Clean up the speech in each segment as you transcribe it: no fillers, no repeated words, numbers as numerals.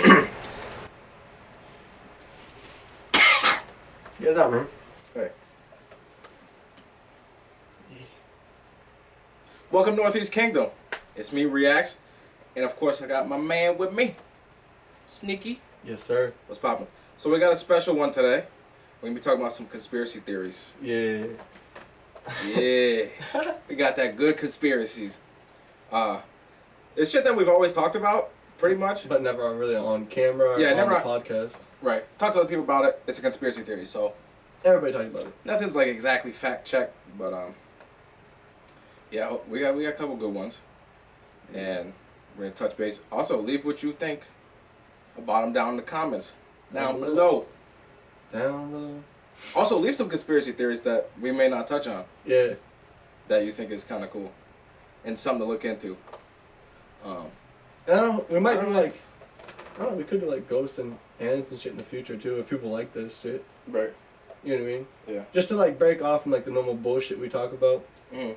Get it out, man. Hey. Welcome Northeast Kingdom. It's me, Reacts. And of course, I got my man with me, Sneaky. Yes, sir. What's poppin'? So we got a special one today. We're going to be talking about some conspiracy theories. Yeah. Yeah. We got that good conspiracies. It's shit that we've always talked about, pretty much. But never really on camera or Yeah, on never the on- podcast. Right. Talk to other people about it. It's a conspiracy theory, so Everybody talks about it. nothing's like exactly fact checked, but yeah, we got a couple good ones. And we're going to touch base. Also, leave what you think about them down in the comments. Down below. Down below. Also, leave some conspiracy theories that we may not touch on Yeah. that you think is kind of cool and something to look into. I don't know, we might do like, I don't know, we could do like ghosts and aliens and shit in the future too if people like this shit. Right. You know what I mean? Yeah. Just to like break off from like the normal bullshit we talk about. Mm.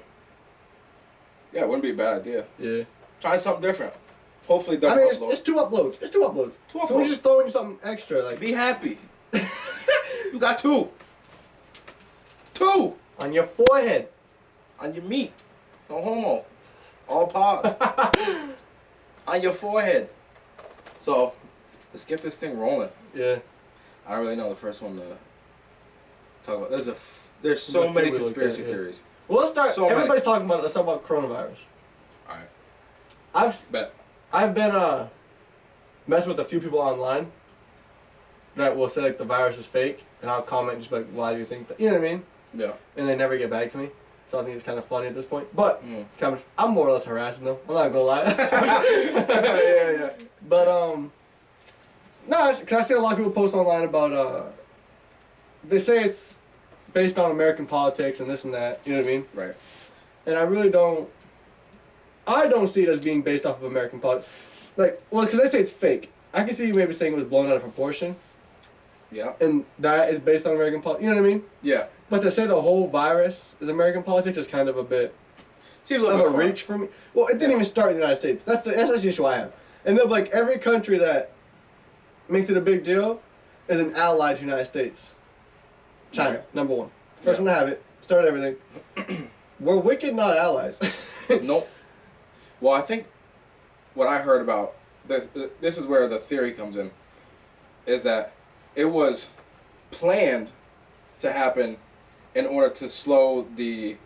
Yeah, it wouldn't be a bad idea. Yeah. Try something different. Hopefully, I double mean, upload. it's 2 uploads. It's 2 uploads. 2 So we uploads. just throwing you something extra, like Be happy. You got 2. 2 on your forehead. on your meat. No homo. All pause. On your forehead. So, let's get this thing rolling. Yeah. I don't really know the first one to talk about. There's so many conspiracy theories. Well, let's start. So Everybody's talking about it. Let's talk about coronavirus. All right. I've been messing with a few people online that will say like the virus is fake, and I'll comment just like, why do you think that? You know what I mean? Yeah. And they never get back to me. So I think it's kind of funny at this point. But Mm. I'm more or less harassing them. I'm not gonna lie. yeah. But no, because I see a lot of people post online about they say it's based on American politics and this and that. You know what I mean? Right. And I really don't. I don't see it as being based off of American politics. Like, well, because they say it's fake. I can see you maybe saying it was blown out of proportion, Yeah. and that is based on American politics. You know what I mean? Yeah. But to say the whole virus is American politics is kind of a bit Seems a of little a bit far. reach for me. Well, it didn't even start in the United States. That's the issue I have. And then like every country that makes it a big deal is an ally to the United States. China, Right. number 1. First Yeah. one to have it. Started everything. We're wicked, not allies. Nope. Well, I think what I heard about this is where the theory comes in, is that it was planned to happen in order to slow the,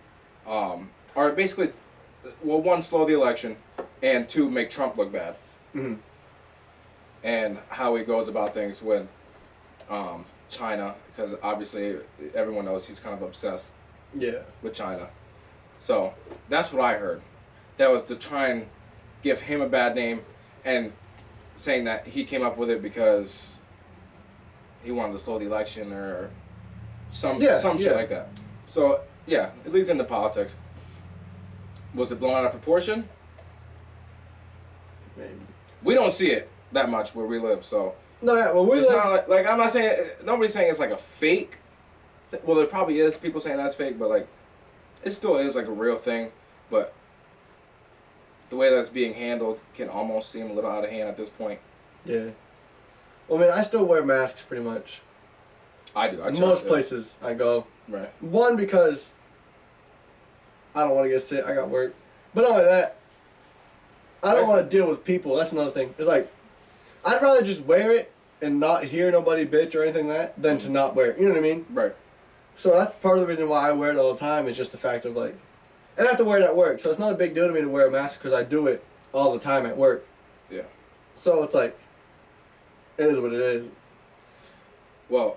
or basically, well, 1, slow the election, and 2, make Trump look bad. Mm-hmm. And how he goes about things with China, because obviously everyone knows he's kind of obsessed Yeah. with China. So that's what I heard. That was to try and give him a bad name, and saying that he came up with it because he wanted to slow the election or some shit like that. So yeah, it leads into politics. Was it blown out of proportion? Maybe. We don't see it that much where we live, so No, yeah, well, we're it's like, not like I'm not saying nobody's saying it's like a fake. Well, there probably is people saying that's fake, but like it still is like a real thing. But the way that's being handled can almost seem a little out of hand at this point. yeah. Well, I mean, I still wear masks pretty much. I do. I try Most to. places I go. Right. 1, because I don't want to get sick. I got work. But not only that, I don't want to deal with people. That's another thing. It's like, I'd rather just wear it and not hear nobody bitch or anything like that than to not wear it. You know what I mean? Right. So that's part of the reason why I wear it all the time, is just the fact of like, and I have to wear it at work. So it's not a big deal to me to wear a mask because I do it all the time at work. Yeah. So it's like, it is what it is. Well,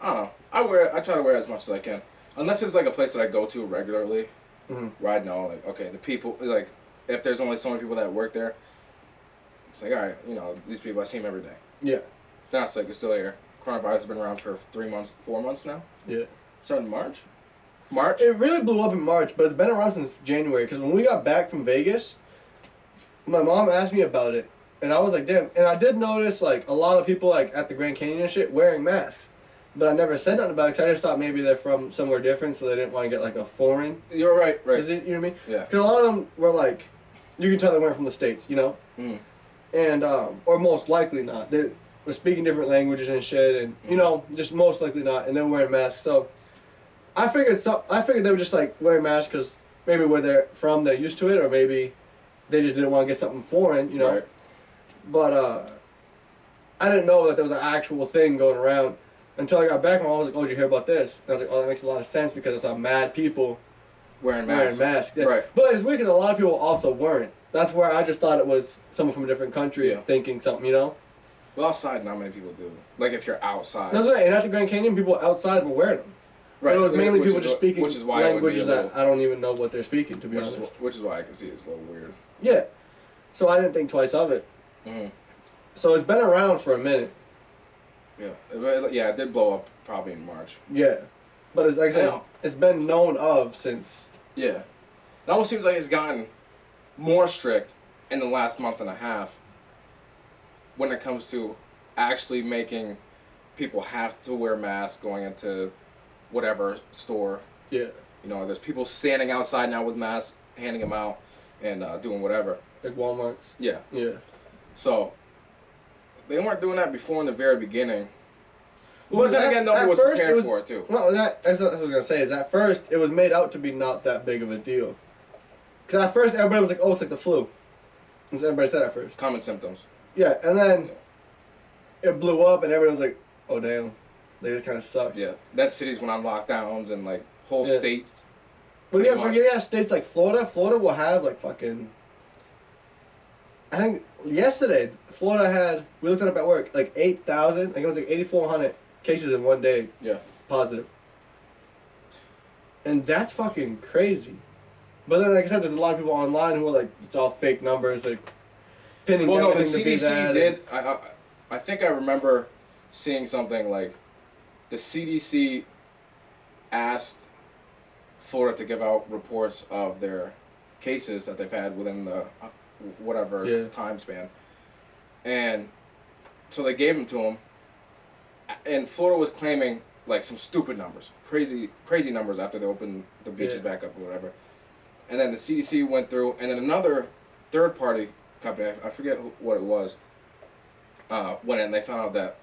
I don't know. I try to wear it as much as I can, unless it's like a place that I go to regularly, where I know like, okay, the people, like if there's only so many people that work there, it's like, all right, you know, these people, I see them every day. Yeah. If not sick, it's still here. Coronavirus has been around for 3 months, 4 months now. Yeah. Started in March. March. It really blew up in March, but it's been around since January. Because when we got back from Vegas, my mom asked me about it, and I was like, damn. And I did notice like a lot of people like at the Grand Canyon and shit wearing masks, but I never said nothing about it because I just thought maybe they're from somewhere different, so they didn't want to get like a foreign. You're right. Right. Is it, you know what I mean? Yeah. Because a lot of them were like, you can tell they weren't from the States, you know. Mm. and or most likely not. They were speaking different languages and shit, and you know, just most likely not, and they're wearing masks. So I figured they were just like wearing masks because maybe where they're from they're used to it, or maybe they just didn't want to get something foreign, you know. Right. But I didn't know that there was an actual thing going around until I got back. My mom was like, "Oh, did you hear about this?" And I was like, "Oh, that makes a lot of sense because I saw mad people Wearing masks. Yeah. Right. But it's weird because a lot of people also weren't. That's where I just thought it was someone from a different country Yeah. thinking something, you know? Well, outside, not many people do. Like if you're outside. That's right. And at the Grand Canyon, people outside were wearing them. Right. But it was mainly Which people is just wh- speaking which is why it would be languages a little- that I don't even know what they're speaking, to be honest. Which is why I can see it's a little weird. Yeah. So I didn't think twice of it. Mm-hmm. So it's been around for a minute. Yeah. It did blow up probably in March. Yeah. But it's, like I said, Yeah. it's been known of since. Yeah. It almost seems like it's gotten more strict in the last month and a half when it comes to actually making people have to wear masks going into whatever store. Yeah. You know, there's people standing outside now with masks, handing them out, and doing whatever. Like Walmart's. Yeah. Yeah. So, they weren't doing that before in the very beginning. Well, But then again, nobody was prepared for it, too. No, that's what I was going to say, is at first, it was made out to be not that big of a deal. Because at first, everybody was like, oh, it's like the flu. That's what everybody said at first. Common symptoms. Yeah, and then it blew up, and everybody was like, oh, damn. Like, it kind of sucks. Yeah. That cities went on lockdowns and, like, whole Yeah. states. But pretty yeah, much. states like Florida will have, like, fucking... I think yesterday, Florida had, we looked it up at work, like 8,000, like it was like 8,400 cases in one day. Yeah. Positive. And that's fucking crazy. But then, like I said, there's a lot of people online who are like, it's all fake numbers, like pinning Well, no, the everything to be CDC that. did. I think I remember seeing something like the CDC asked Florida to give out reports of their cases that they've had within the whatever time span, and so they gave them to them. And Florida was claiming like some stupid numbers, crazy numbers after they opened the beaches back up or whatever. And then the CDC went through, and then another third-party company, I forget what it was, went in and they found out that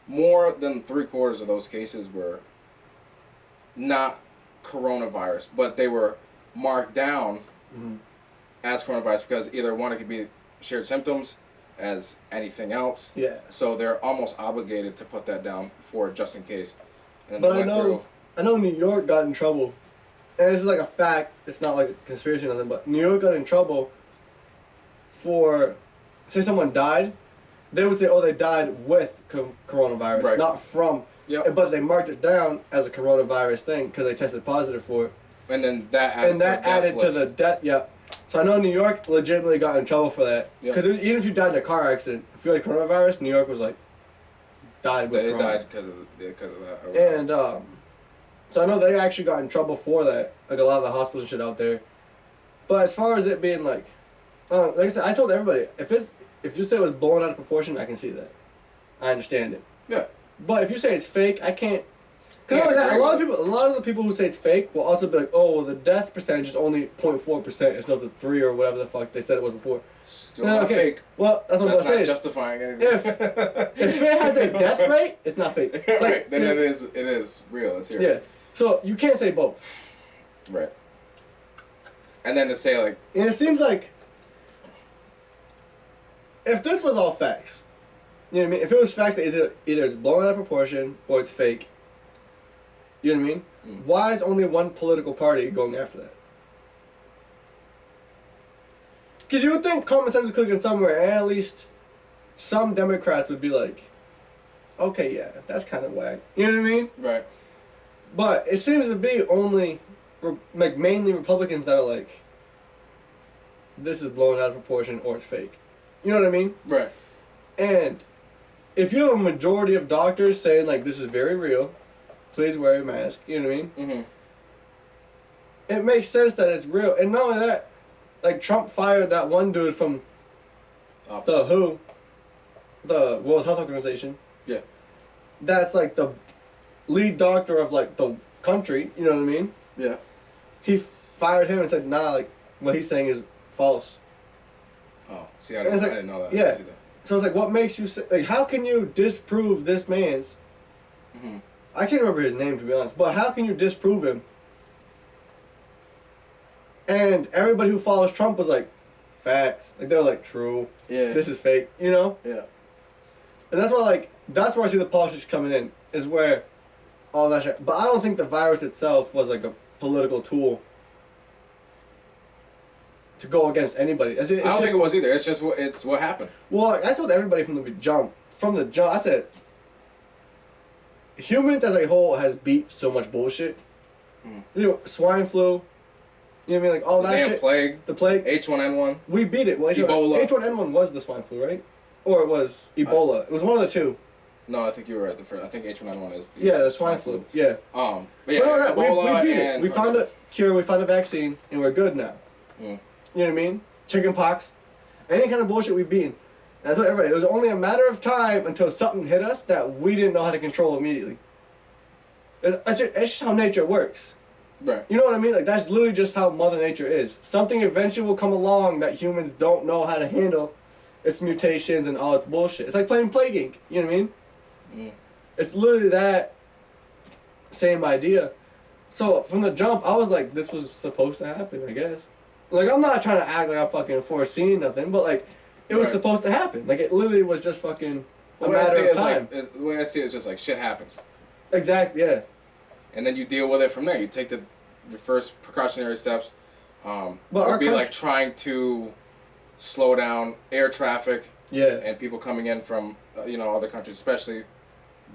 more than 3/4 of those cases were not coronavirus, but they were marked down as coronavirus because either one, it could be shared symptoms as anything else. Yeah. So they're almost obligated to put that down for just in case. And then But they went I know New York got in trouble. And this is like a fact, it's not like a conspiracy or nothing, but New York got in trouble for, say someone died, they would say, oh, they died with coronavirus, Right. not from. Yep. But they marked it down as a coronavirus thing because they tested positive for it. And then that adds And that added to the death, yeah. So I know New York legitimately got in trouble for that. Yeah. Because even if you died in a car accident, if you had coronavirus, New York was like, died with They corona. died because of that. And so I know they actually got in trouble for that, like a lot of the hospitals and shit out there. But as far as it being like I said, I told everybody if you say it was blown out of proportion, I can see that. I understand it. Yeah. But if you say it's fake, I can't. Yeah, Cause a lot exactly. of the people who say it's fake will also be like, oh, well, the death percentage is only 0.4%. It's not the 3 or whatever the fuck they said it was before. Still not fake. Well, that's what I'm That's not saying. justifying anything. If it has a death rate, it's not fake. Like, Right. Then it is real. It's here. Yeah. So you can't say both. Right. And then to say like, And it seems like if this was all facts, you know what I mean? If it was facts that either it's blown out of proportion or it's fake, you know what I mean? Why is only one political party going after that? Because you would think common sense would click in somewhere, and at least some Democrats would be like, okay, yeah, that's kind of whack. You know what I mean? right. But it seems to be only, like, mainly Republicans that are like, this is blown out of proportion or it's fake. You know what I mean? Right. And if you have a majority of doctors saying, like, this is very real, please wear a mask, you know what I mean? Mm-hmm. It makes sense that it's real. And not only that, like, Trump fired that one dude from the WHO, the World Health Organization. Yeah. That's, like, the lead doctor of, like, the country, you know what I mean? Yeah. He fired him and said, nah, like, what he's saying is false. Oh, see, I And it's like, didn't know that. yeah. Either. So it's like, what makes you say, like, how can you disprove this man's? Mm-hmm. I can't remember his name, to be honest, but how can you disprove him? And everybody who follows Trump was like, facts. Like, they're like, true. Yeah. This is fake, you know? Yeah. And that's why, like, that's where I see the politics coming in, is where all that shit. But I don't think the virus itself was like a political tool to go against anybody. It's I don't think it was either. It's just what happened. Well, I told everybody from the jump, I said, humans as a whole has beat so much bullshit. You know, swine flu. You know what I mean? Like all that damn shit. plague. The plague. H1N1. We beat it. Well, Ebola. H1N1 was the swine flu, right? Or it was Ebola. It was one of the two. No, I think you were right. I think H1N1 is the swine flu. Yeah. But yeah, no, Ebola we beat and it. We found a cure. We found a vaccine, and we're good now. Mm. You know what I mean? Chicken pox, any kind of bullshit we've beaten. And I told everybody, it was only a matter of time until something hit us that we didn't know how to control immediately. It's just how nature works. Right. You know what I mean? Like, that's literally just how Mother Nature is. Something eventually will come along that humans don't know how to handle its mutations and all its bullshit. It's like playing Plague Inc. You know what I mean? Mm. It's literally that same idea. So, from the jump, I was like, this was supposed to happen, I guess. Like, I'm not trying to act like I'm fucking foreseeing nothing, but, like, it was supposed to happen. Like, it literally was just fucking a matter of time. The way I see it is just like shit happens. Exactly, yeah. And then you deal with it from there. You take your first precautionary steps. But would be like trying to slow down air traffic. Yeah. And people coming in from other countries, especially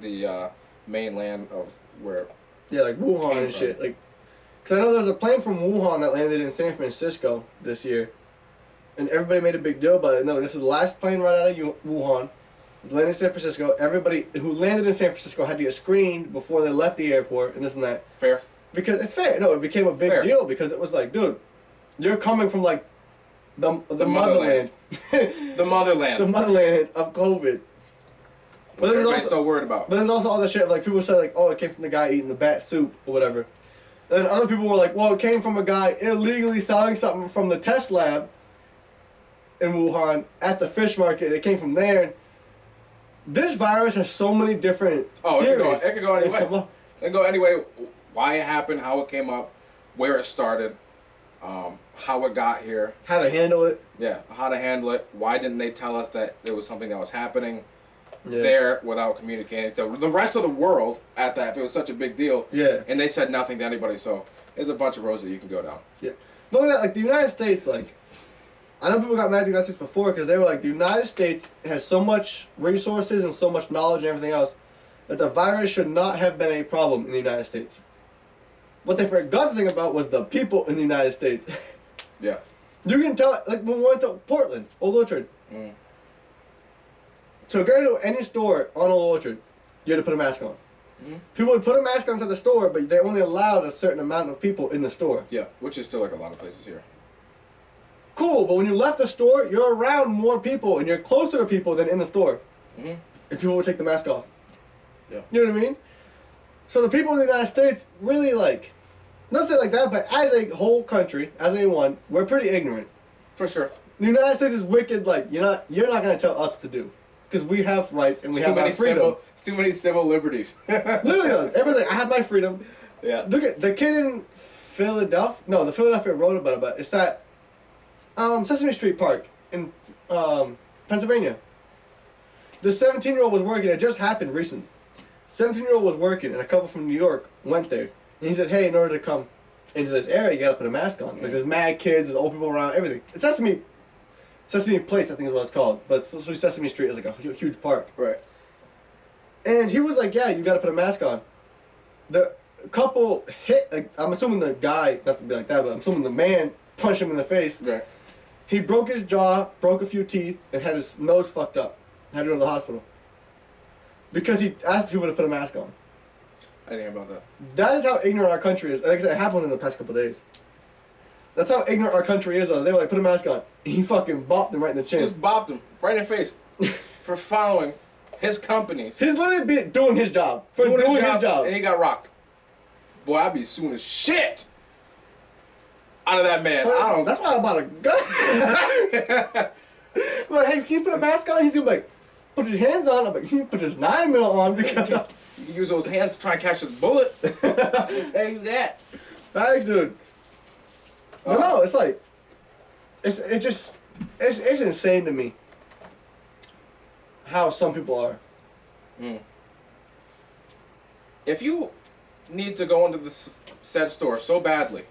the mainland of where. Yeah, like Wuhan and shit. Like, because I know there's a plane from Wuhan that landed in San Francisco this year, and everybody made a big deal about it. No, this is the last plane right out of Wuhan. It landed in San Francisco. Everybody who landed in San Francisco had to get screened before they left the airport, and this and that. Fair. Because it's fair. No, it became a big deal because it was like, dude, you're coming from like the motherland. The motherland. The motherland of COVID. But everybody's so worried about. But there's also all the shit like people said like, oh, it came from the guy eating the bat soup or whatever. And then other people were like, well, it came from a guy illegally selling something from the test lab in Wuhan at the fish market. It came from there. This virus has so many different theories. It could go anyway. It could go anyway. Why it happened, how it came up, where it started, how it got here. How to handle it. Yeah, how to handle it. Why didn't they tell us that there was something that was happening there without communicating to the rest of the world at that, if it was such a big deal. Yeah. And they said nothing to anybody, so there's a bunch of roads that you can go down. Yeah. But look at that, like the United States, like, I know people got mad at the United States before because they were like, the United States has so much resources and so much knowledge and everything else that the virus should not have been a problem in the United States. What they forgot to think about was the people in the United States. Yeah. You can tell, like when we went to Portland, Old Orchard. Mm. To go to any store on Old Orchard, you had to put a mask on. Mm. People would put a mask on inside the store, but they only allowed a certain amount of people in the store. Yeah, which is still like a lot of places here. Cool, but when you left the store, you're around more people and you're closer to people than in the store. Mm-hmm. If people would take the mask off. Yeah. You know what I mean? So the people in the United States really like, not say like that, but as a whole country, as a one, we're pretty ignorant. For sure. The United States is wicked. Like you're not gonna tell us what to do, because we have rights and we have our freedom. Too many civil liberties. Literally, everybody's like, I have my freedom. Yeah. Look at the kid in Philadelphia. No, the Philadelphia wrote about it, but it's that Sesame Street Park in Pennsylvania. The 17-year-old was working. It just happened recently. 17-year-old was working, and a couple from New York went there. And he said, hey, in order to come into this area, you gotta put a mask on. Like, there's mad kids, there's old people around, everything. It's Sesame Place, I think is what it's called. But it's supposed to be Sesame Street is like a huge park. Right. And he was like, yeah, you gotta put a mask on. The couple hit, like, I'm assuming the guy, not to be like that, but I'm assuming the man punched him in the face. Right. He broke his jaw, broke a few teeth, and had his nose fucked up. Had to go to the hospital. Because he asked people to put a mask on. I didn't hear about that. That is how ignorant our country is. Like I said, it happened in the past couple of days. That's how ignorant our country is. They were like, put a mask on. He fucking bopped him right in the chin. Just bopped him right in the face for following his companies. He's literally doing his job. For doing his job. And he got rocked. Boy, I'd be suing the shit out of that man. That's why I bought a gun. But hey, can you put a mask on? He's gonna be like, put his hands on. I'm like, can you put his 9mm on because You can use those hands to try and catch this bullet. I'll tell you that. Facts, dude. But no, it's like, it's insane to me how some people are. Mm. If you need to go into the said store so badly,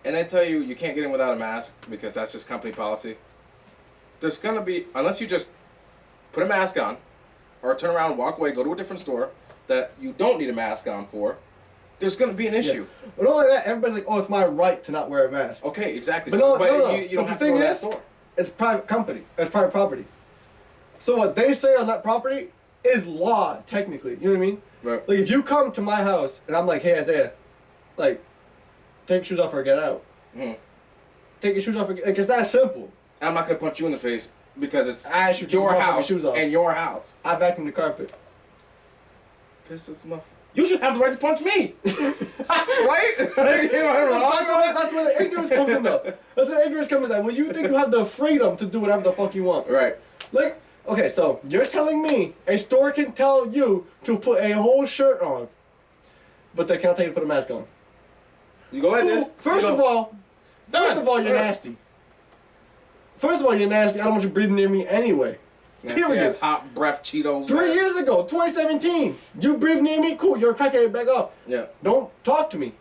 and they tell you you can't get in without a mask because that's just company policy, there's gonna be, unless you just put a mask on, or turn around and walk away, go to a different store that you don't need a mask on for, there's gonna be an issue. Yeah. But not like that, everybody's like, oh, it's my right to not wear a mask. Okay, exactly. But no, no. You don't have to go to that store. It's private company. It's private property. So what they say on that property is law, technically. You know what I mean? Right. Like, if you come to my house and I'm like, hey, Isaiah, like, take your shoes off or get out. Mm. Take your shoes off or get out. Like, it's that simple. I'm not gonna punch you in the face because it's I should your take house shoes off. and your house. I vacuumed the carpet. Piss this muffin. You should have the right to punch me. Right? Am I wrong? That's where the ignorance comes in, though. That's where the ignorance comes in. When you think you have the freedom to do whatever the fuck you want. Right. Like, okay, so you're telling me a store can tell you to put a whole shirt on, but they cannot tell you to put a mask on. You go like this. First of all, you're nasty. First of all, you're nasty. I don't want you breathing near me anyway. Period. Yes, hot breath Cheetos. 3 years ago, 2017, you breathe near me, cool, you're a crackhead, back off. Yeah. Don't talk to me.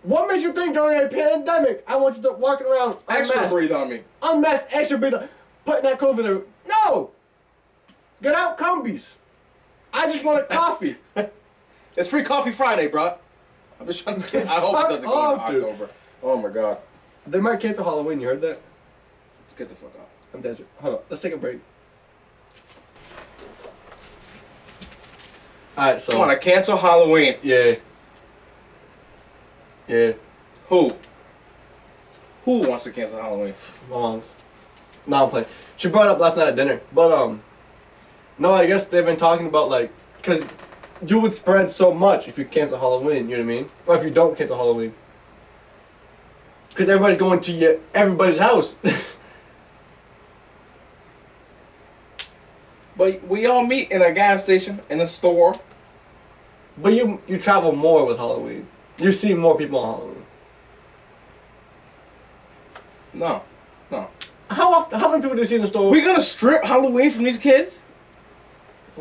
What makes you think during a pandemic I want you to walking around unmasked? Extra breathe on me. Unmasked, extra breathe on, putting that COVID in. No! Get out, Cumbies. I just want a coffee. It's Free Coffee Friday, bro. I'm just trying to get. I hope it doesn't go into October. Oh my god. They might cancel Halloween, you heard that? Get the fuck out. I'm desert. Hold on, let's take a break. Alright, so. You want to cancel Halloween? Yeah. Yeah. Who? Who wants to cancel Halloween? My mom's. No, I'm playing. She brought it up last night at dinner. But, no, I guess they've been talking about, like, because you would spread so much if you cancel Halloween, you know what I mean? Or if you don't cancel Halloween. Because everybody's going to everybody's house. But we all meet in a gas station, in a store. But you travel more with Halloween. You see more people on Halloween. No. How many people do you see in the store? We gonna strip Halloween from these kids?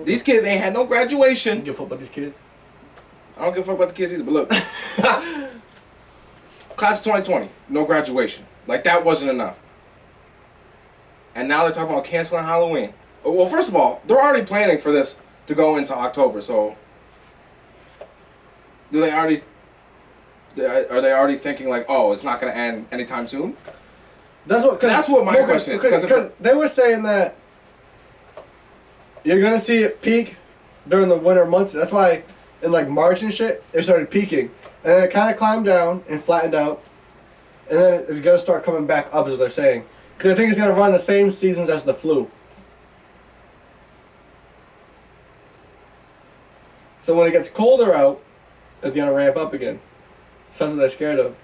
These kids ain't had no graduation. You give a fuck about these kids? I don't give a fuck about the kids either, but look. Class of 2020, no graduation. Like, that wasn't enough. And now they're talking about canceling Halloween. Well, first of all, they're already planning for this to go into October, so are they already thinking like, oh, it's not going to end anytime soon? That's what my question is. Because they were saying that you're going to see it peak during the winter months. That's why in like March and shit, it started peaking. And then it kind of climbed down and flattened out. And then it's going to start coming back up is what they're saying. Because I think it's going to run the same seasons as the flu. So when it gets colder out, it's going to ramp up again. So that's what they're scared of.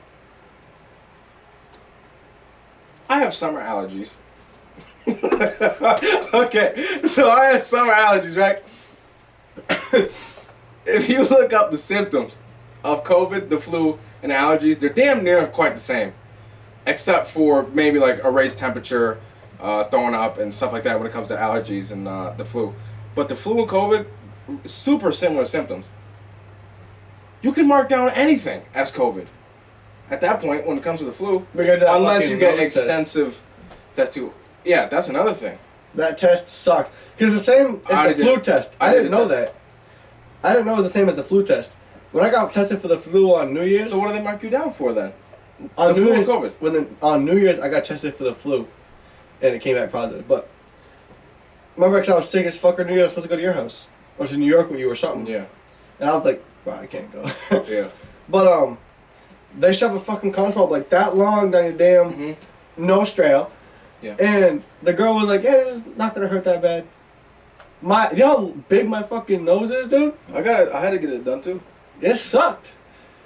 I have summer allergies. Okay, so I have summer allergies, right? If you look up the symptoms of COVID, the flu, and allergies, they're damn near quite the same. Except for maybe like a raised temperature, throwing up, and stuff like that when it comes to allergies and the flu. But the flu and COVID, super similar symptoms. You can mark down anything as COVID. At that point, when it comes to the flu, unless you get extensive testing. Yeah, that's another thing. That test sucks. Because it's the same as the flu test. I didn't know that. I didn't know it was the same as the flu test. When I got tested for the flu on New Year's. So what do they mark you down for then? On the New flu Year's, or COVID? On New Year's, I got tested for the flu. And it came back positive. But remember, because I was sick as fuck on New Year's, I was supposed to go to your house. I was in New York with you or something. Yeah. And I was like, wow, I can't go. Yeah. But, they shove a fucking cotton swab like that long down your damn nostril. Yeah. And the girl was like, yeah, this is not gonna hurt that bad. You know how big my fucking nose is, dude? I had to get it done too. It sucked.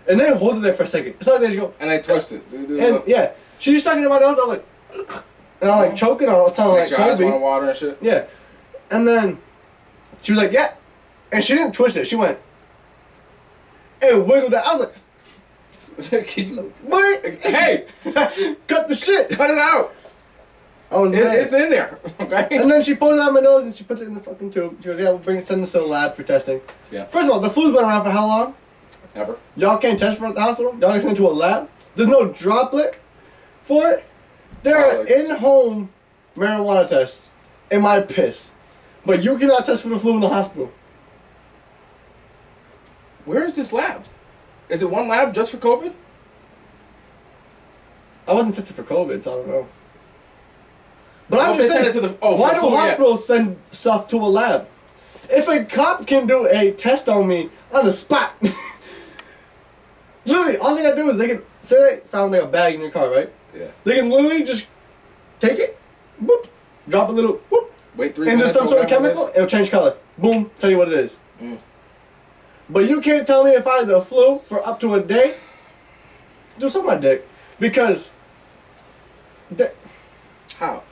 And then hold it there for a second. It's like they just go. And I twisted. And yeah, she just stuck it in my nose. I was like, And I'm like choking on it, sounding like Makes your eyes want to Kobe. water and shit. Yeah. And then she was like, yeah. And she didn't twist it. She went, and wiggled that. I was like, Can you, what? hey, Cut the shit. cut it out. I was mad. It's in there. Okay. And then she pulls it out my nose and she puts it in the fucking tube. She goes, yeah, we'll send this to the lab for testing. Yeah. First of all, the flu's been around for how long? Ever. Y'all can't test for it at the hospital? Y'all can send it to a lab? There's no droplet for it? There are in-home marijuana tests in my piss. But you cannot test for the flu in the hospital. Where is this lab? Is it one lab just for COVID? I wasn't tested for COVID, so I don't know. But Oh, I'm they just send saying, it to the- oh, for why the do flu, yeah. hospitals send stuff to a lab? If a cop can do a test on me on the spot, literally, all they gotta do is they can, say they found like a bag in your car, right? Yeah. They can literally just take it, whoop, drop a little, whoop, Wait 3 into minutes. some or sort of whatever it chemical, is. it'll change color. Boom, tell you what it is. Mm. But you can't tell me if I had the flu for up to a day. Do something on my dick. Because, How?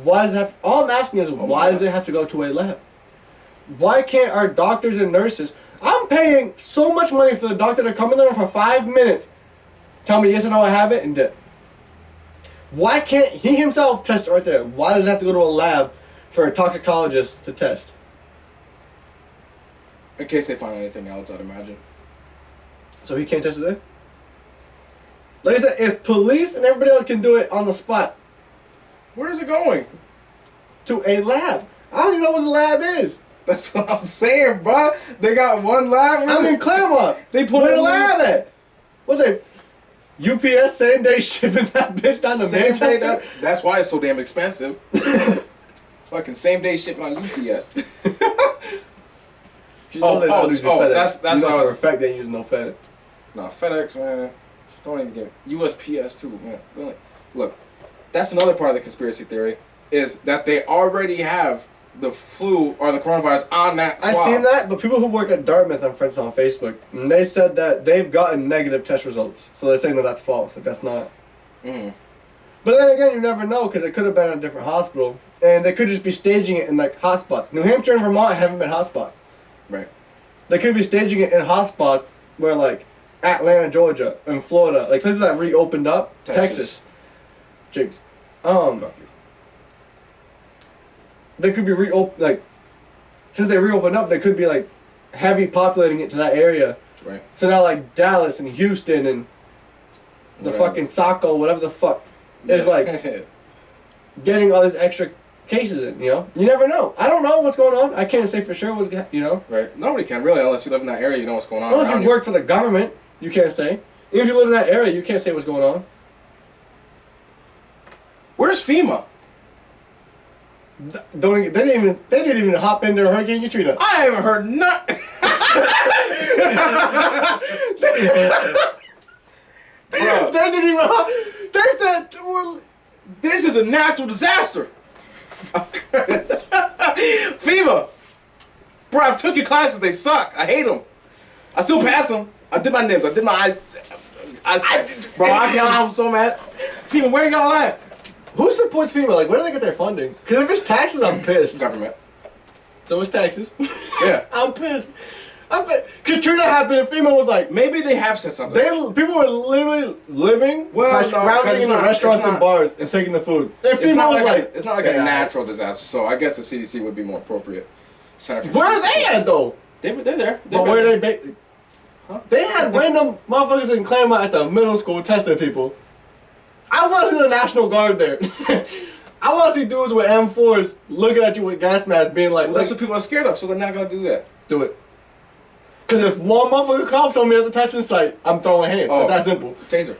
why does it have, all I'm asking is, why does it have to go to a lab? Why can't our doctors and nurses, I'm paying so much money for the doctor to come in there for 5 minutes, tell me yes or no I have it, and dip. Why can't he himself test it right there? Why does it have to go to a lab for a toxicologist to test? In case they find anything else, I'd imagine. So he can't test it there? Like I said, if police and everybody else can do it on the spot, Where is it going? to a lab. I don't even know what the lab is. That's what I'm saying, bro. They got one lab. I'm in Claremont. They put Where it the in- lab at? What they? UPS same day shipping that bitch down to Same day. Manchester? That's why it's so damn expensive. Fucking same day shipping on UPS. You know they don't use your FedEx. that's you what know I for was. a fact they use no FedEx. No, FedEx, man. Don't even give me. USPS too, man. Really. Look, that's another part of the conspiracy theory is that they already have the flu or the coronavirus on that swab. I seen that, but people who work at Dartmouth, I'm friends with on Facebook, and they said that they've gotten negative test results. So they're saying that that's false. Like that's not. Mm-hmm. But then again, you never know because it could have been at a different hospital, and they could just be staging it in like hotspots. New Hampshire and Vermont haven't been hotspots. Right. They could be staging it in hotspots where like Atlanta, Georgia, and Florida, like places that reopened up. Texas. Jigs. They could be like since they reopened up, they could be like heavy populating it to that area. Right. So now like Dallas and Houston and the Whatever. fucking Saco, whatever the fuck, is like getting all these extra cases in, you know? You never know. I don't know what's going on. I can't say for sure what's, you know? Right. Nobody can really unless you live in that area. You know what's going on. Unless around you work for the government, you can't say. Even if you live in that area, you can't say what's going on. Where's FEMA? They didn't even hop into Hurricane Katrina. I haven't heard nothing. Bro, They didn't even hop. They said, well, this is a natural disaster. FEMA. Bro, I've took your classes. They suck. I hate them. I still pass them. I did my names. I did my eyes. Bro, I got I'm so mad. FEMA, where y'all at? who supports FEMA? Like, where do they get their funding? Because if it's taxes, I'm pissed. Government. So it's taxes. Yeah. I'm pissed. Katrina happened and FEMA was like, Maybe they have said something. people were literally living Well, by no, 'cause scrounging it's in the not- restaurants it's and not- bars and taking the food. And It's FEMA not was like, like, it's not like yeah, a natural disaster, so I guess the CDC would be more appropriate. Center for Where are Disease they at though? They're there. But where are they? Huh? They had random motherfuckers in Claremont at the middle school testing people. I want to see the National Guard there. I want to see dudes with M4s looking at you with gas masks being like, Well, that's what people are scared of, so they're not gonna do that. do it. Because if one motherfucker coughs on me at the testing site, I'm throwing hands. Oh. It's that simple. Taser.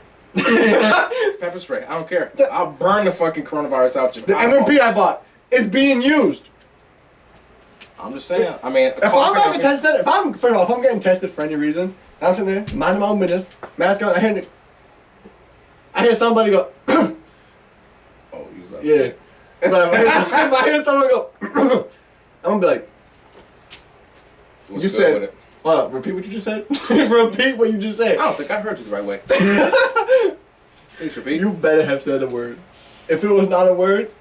Pepper spray. I don't care. I'll burn the fucking coronavirus out your The MMP I bought is being used. I'm just saying. I mean, If I'm about to test it, first of all, if I'm getting tested for any reason, and I'm sitting there, minding my own business, mask on, I hear somebody go, Oh, you got yeah. So if I hear someone go, I'm gonna be like, What's you good said, with it? hold up, repeat what you just said. Repeat what you just said. I don't think I heard you the right way. Please repeat. You better have said the word. if it was not a word,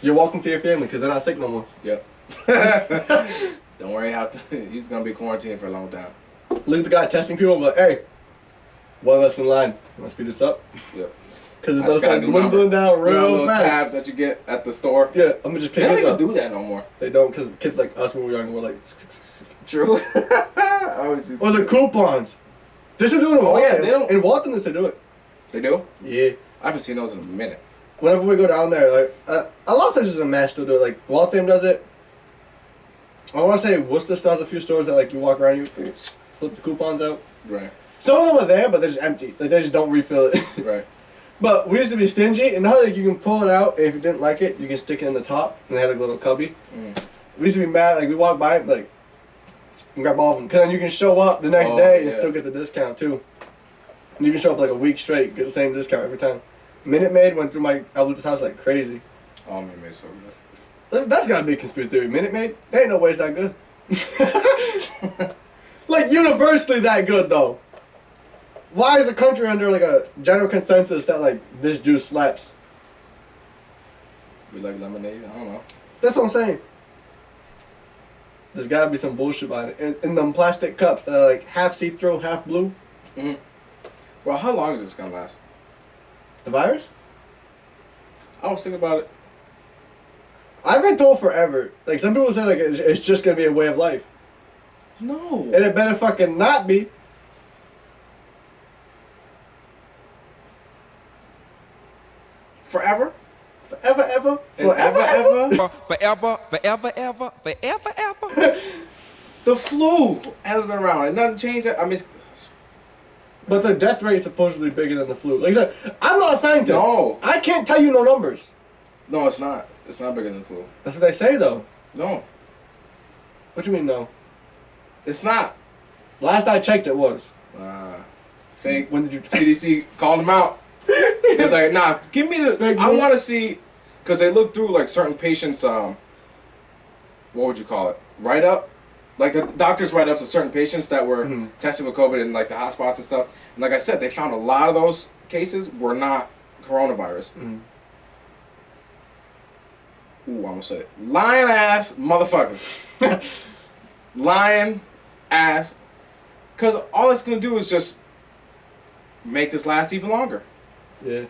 you're welcome to your family because they're not sick no more. Yep. Don't worry, he's gonna be quarantined for a long time. Look at the guy testing people, but hey, one less in line. You want to speed this up? Yep. Because it's about to start dwindling down real little fast. tabs that you get at the store. Yeah, I'm gonna just pick They this don't up. even do that no more. They don't, because kids like us when we were young were like. True. Or the coupons. They're still doing it. Oh yeah, they don't. In Walton, they do it. They do? Yeah. I haven't seen those in a minute. Whenever we go down there, like a lot of places in Mass still do it. Like Waltham does it. I want to say Worcester still has a few stores that like you walk around, you flip the coupons out. Right. Some of them are there, but they're just empty. Like they just don't refill it. Right. But we used to be stingy, and now like you can pull it out, and if you didn't like it, you can stick it in the top, and they had like a little cubby. We used to be mad, like we walk by, like and grab all of them, because then you can show up the next day and still get the discount too. And you can show up like a week straight, get the same discount every time. Minute Maid went through my outlet's house like crazy. Oh, Minute Maid's so good. That's gotta be a conspiracy theory. Minute Maid? There ain't no way it's that good. Like universally that good though. Why is the country under like a general consensus that like this juice slaps? We like lemonade? I don't know. That's what I'm saying. There's gotta be some bullshit behind it. In them plastic cups that are like half see-through, half blue. Mm-hmm. Well, how long is this gonna last? The virus? I was thinking about it. I've been told forever. Like some people say like it's just gonna be a way of life. No. And it better fucking not be. Forever? Forever, ever? Forever, ever? Forever, forever, ever, forever, ever. The flu has been around. It doesn't change that. I mean, but the death rate is supposedly bigger than the flu. Like I said, I'm not a scientist. No. I can't tell you no numbers. No, it's not. It's not bigger than the flu. That's what they say though. No. What you mean no? It's not. Last I checked it was. Fake. When did you... CDC called them out. It's like, nah, give me the... Fake I news? want to see... Because they look through, like, certain patients, what would you call it? Write-up? Like, the doctors write up to certain patients that were tested with COVID in, like, the hotspots and stuff. And like I said, they found a lot of those cases were not coronavirus. Ooh, I almost said it. Lying-ass motherfuckers. Lying-ass... Because all it's going to do is just make this last even longer. Yeah.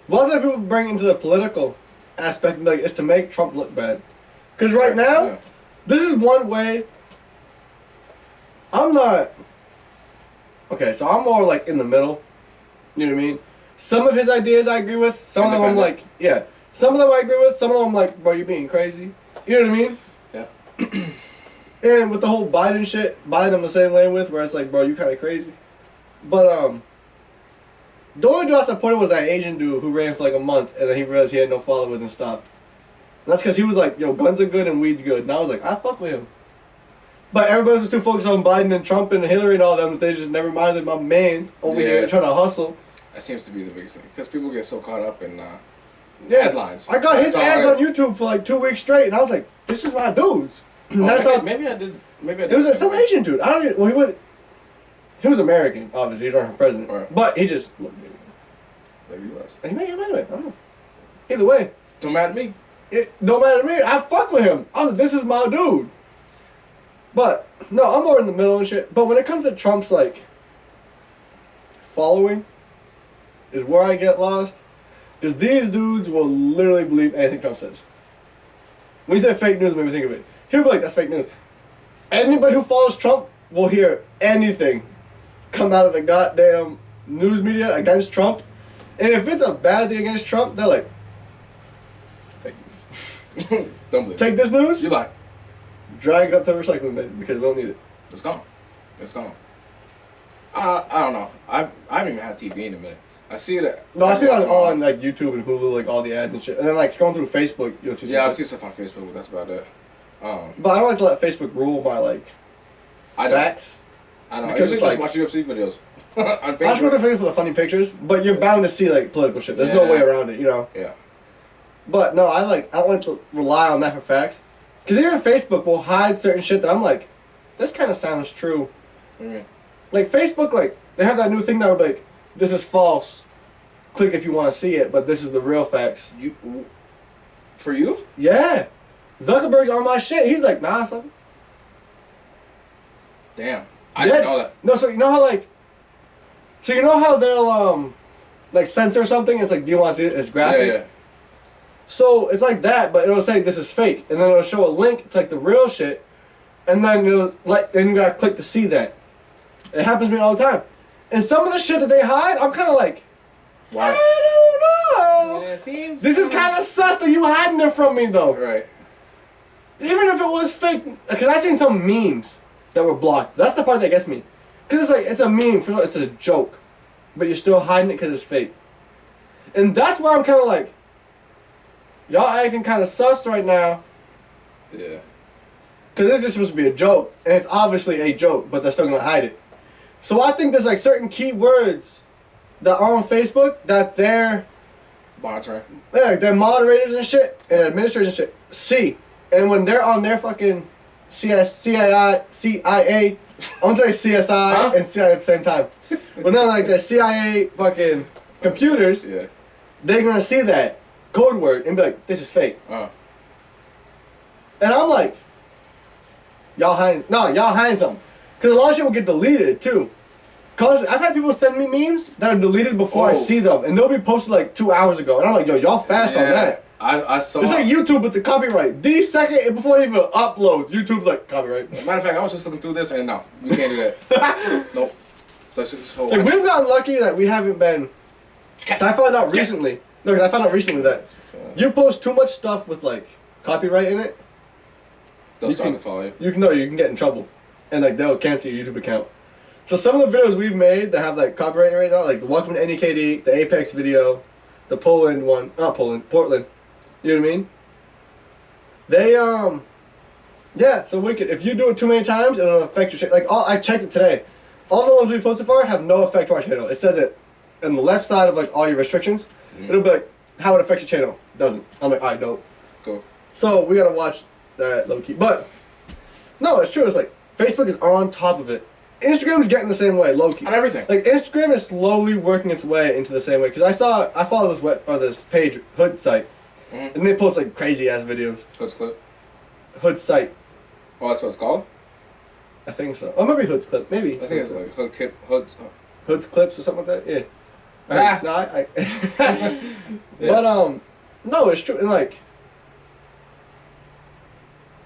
Lots of people bring into the political aspect, like, it's to make Trump look bad. Because right now, this is one way... I'm not... Okay, so I'm more, like, in the middle. You know what I mean? Some of his ideas I agree with. Some of them I'm like, yeah. Some of them I agree with. Some of them I'm like, bro, you're being crazy. You know what I mean? Yeah. And with the whole Biden shit, Biden I'm the same way with, where it's like, bro, you kind of crazy. But, the only dude I supported was that Asian dude who ran for like a month, and then he realized he had no followers and stopped. And that's because he was like, yo, guns are good and weed's good. And I was like, I fuck with him. But everybody's just too focused on Biden and Trump and Hillary and all them that they just never minded my mans over here trying to hustle. That seems to be the biggest thing. Because people get so caught up in headlines. I got his ads on YouTube for like 2 weeks straight, and I was like, this is my dudes. Maybe I did. It was some Asian dude. I don't even, well, he was American, obviously. He's running for president. Right. But he just looked big. Maybe he was. He may have been. I don't know. Either way. Don't matter to me. It don't matter to me. I fuck with him. I was like, this is my dude. But, no, I'm more in the middle and shit. But when it comes to Trump's, like, following is where I get lost. Because these dudes will literally believe anything Trump says. When you say fake news, it made me think of it. He'll be like, that's fake news. Anybody who follows Trump will hear anything come out of the goddamn news media against Trump. And if it's a bad thing against Trump, they're like, fake news. Don't believe Take this news, You lie. drag it up to the recycling bin because we don't need it. It's gone. It's gone. I don't know. I haven't even had TV in a minute. I see it. No, I see it on like YouTube and Hulu, like all the ads and shit. And then like scrolling through Facebook, you'll see. Yeah, I see stuff on Facebook, but that's about it. But I don't like to let Facebook rule my like facts. I don't know. Because I it's just like watch UFC videos on I just go Facebook. through Facebook for the funny pictures, but you're bound to see like political shit. There's no way around it, you know. Yeah. But no, I don't like to rely on that for facts, because even Facebook will hide certain shit that I'm like, this kind of sounds true. Mm. Like Facebook, like they have that new thing now, like this is false. click if you want to see it, but this is the real facts. For you? Yeah. Zuckerberg's on my shit. He's like, nah, son. Damn. I didn't know that. No, so you know how, like... So you know how they'll, like, censor something? It's like, do you want to see it? It's graphic. Yeah. So it's like that, but it'll say this is fake. And then it'll show a link to, like, the real shit. And then then you gotta click to see that. It happens to me all the time. And some of the shit that they hide, I'm kind of like... Why? I don't know. Yeah, it seems... This is kind of sus that you hiding it from me, though. Right. Even if it was fake, because I seen some memes that were blocked. That's the part that gets me. Because it's like, it's a meme, it's a joke. But you're still hiding it because it's fake. And that's why I'm kind of like, y'all acting kind of sus right now. Yeah. Because it's just supposed to be a joke. And it's obviously a joke, but they're still going to hide it. So I think there's like certain keywords that are on Facebook that they're... Monitoring. Yeah, they're moderators and shit, and administrators and shit, see. And when they're on their fucking CIA, I'm gonna say CSI and CIA at the same time. When they're on like their CIA fucking computers, they're gonna see that code word and be like, this is fake. And I'm like, y'all hiding something. Because a lot of shit will get deleted too. Cause I've had people send me memes that are deleted before I see them, and they'll be posted like 2 hours ago, and I'm like, yo, y'all fast on that. I saw. It's like YouTube with the copyright. The second before it even uploads, YouTube's like copyright. Matter of fact, I was just looking through this, and no, you can't do that. Nope. So like, we've gotten lucky that we haven't been. So I found out recently. No, because I found out recently that you post too much stuff with like copyright in it, they'll start to follow you. You can get in trouble, and like they'll cancel your YouTube account. So some of the videos we've made that have like copyright right now, like the Welcome to NEKD, the Apex video, the Portland. You know what I mean? They yeah. So wicked. If you do it too many times, it'll affect your channel. Like I checked it today. All the ones we posted for have no effect to our channel. It says it on the left side of like all your restrictions. It'll be like how it affects your channel. Doesn't. I'm like, alright, dope. Cool. So we gotta watch that low key. But no, it's true. It's like Facebook is on top of it. Instagram's getting the same way, low key. On everything. Like Instagram is slowly working its way into the same way. Cause I follow this page Hood Site, and they post like crazy ass videos. Hood's Clip. Hood Site. Oh, that's what it's called. I think so. Oh, maybe Hood's Clip. Maybe. I think it's like Hood's Clips or something like that. Yeah. Ah. No, But no, it's true. And like,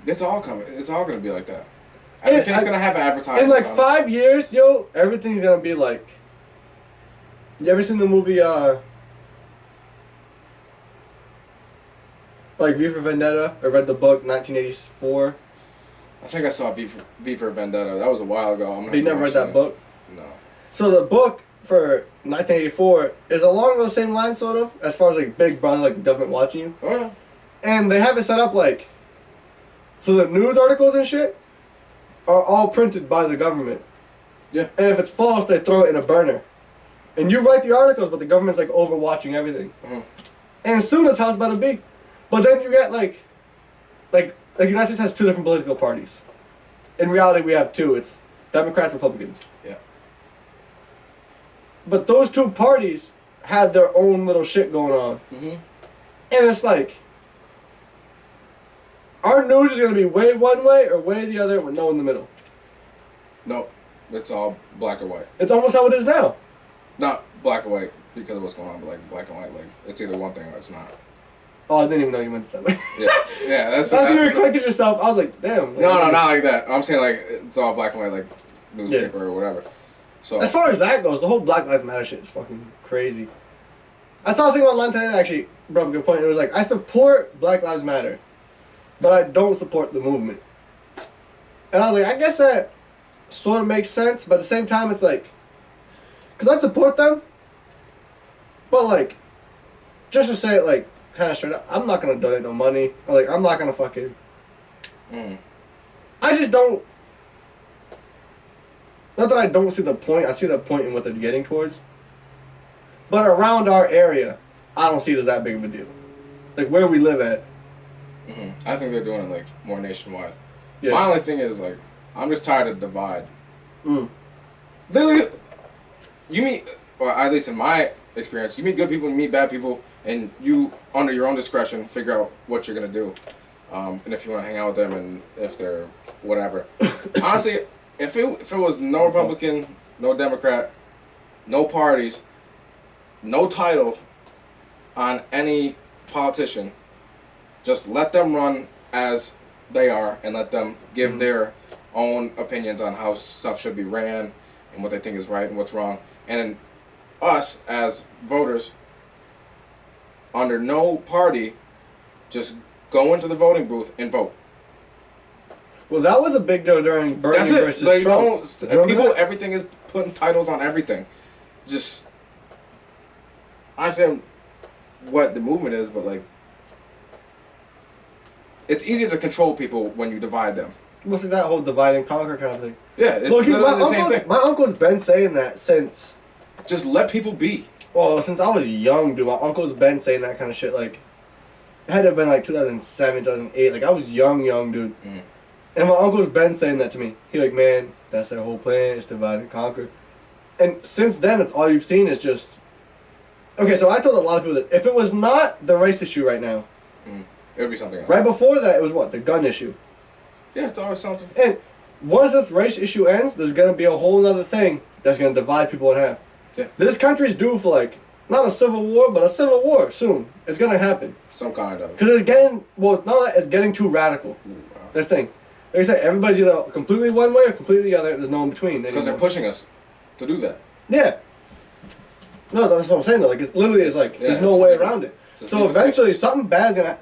it's all coming. It's all gonna be like that. Everything's gonna have advertising. In like 5 years, yo, everything's gonna be like. You ever seen the movie like V for Vendetta, or read the book 1984? I think I saw V for Vendetta. That was a while ago. But you never read that book? No. So the book for 1984 is along those same lines, sort of, as far as like Big Brother, like the government watching you. Oh yeah. And they have it set up like, so the news articles and shit are all printed by the government. Yeah. And if it's false, they throw it in a burner. And you write the articles, but the government's like overwatching everything. And as soon as how it's about to be. But then you get like the United States has two different political parties. In reality, we have two. It's Democrats, Republicans. Yeah. But those two parties have their own little shit going on. And it's like, our news is going to be way one way or way the other with no in the middle. No, it's all black or white. It's almost how it is now. Not black or white because of what's going on, but like black and white, like it's either one thing or it's not. Oh, I didn't even know you meant that way. Yeah, that's. After you corrected yourself, I was like, damn. No, not like that. I'm saying like it's all black and white, like newspaper or whatever. So as far as that goes, the whole Black Lives Matter shit is fucking crazy. I saw a thing online today that actually brought up a good point. It was like, I support Black Lives Matter, but I don't support the movement. And I was like, I guess that sort of makes sense, but at the same time, it's like, because I support them, but like, just to say it like, kind of straight up, I'm not going to donate no money. Or like, I'm not going to fucking, I just don't, not that I don't see the point, I see the point in what they're getting towards. But around our area, I don't see it as that big of a deal. Like, where we live at. I think they're doing it, like, more nationwide. Yeah. My only thing is, like, I'm just tired of divide. Literally, you mean, well, at least in my experience. You meet good people, you meet bad people, and you, under your own discretion, figure out what you're gonna do, and if you want to hang out with them, and if they're whatever. Honestly, if it was no Republican, no Democrat, no parties, no title on any politician, just let them run as they are, and let them give their own opinions on how stuff should be ran, and what they think is right and what's wrong, and then us as voters, under no party, just go into the voting booth and vote. Well, that was a big deal during Bernie That's it. versus Like, Trump. people, everything is putting titles on everything. Just, I understand what the movement is, but like, it's easier to control people when you divide them. What's that whole divide and conquer kind of thing? Yeah, it's Look, literally the same thing. my uncle's been saying that since. Just let people be. Well, since I was young, dude, my uncle's been saying that kind of shit. Like, it had to have been like 2007, 2008. Like, I was young, dude. Mm. And my uncle's been saying that to me. He like, man, that's their whole plan, is divide and conquer. And since then, it's all you've seen is just. Okay, so I told a lot of people that if it was not the race issue right now, it would be something else. right before that, it was what? The gun issue. Yeah, it's always something. And once this race issue ends, there's gonna be a whole other thing that's gonna divide people in half. Yeah. This country's due for like not a civil war, but a civil war soon. It's gonna happen. Some kind of. Cause it's getting it's getting too radical. Wow. This thing, like I said, everybody's either completely one way or completely the other. There's no in between. Because they're pushing us to do that. Yeah. No, that's what I'm saying though. Like it's literally is like there's no way around it. So eventually something bad's gonna.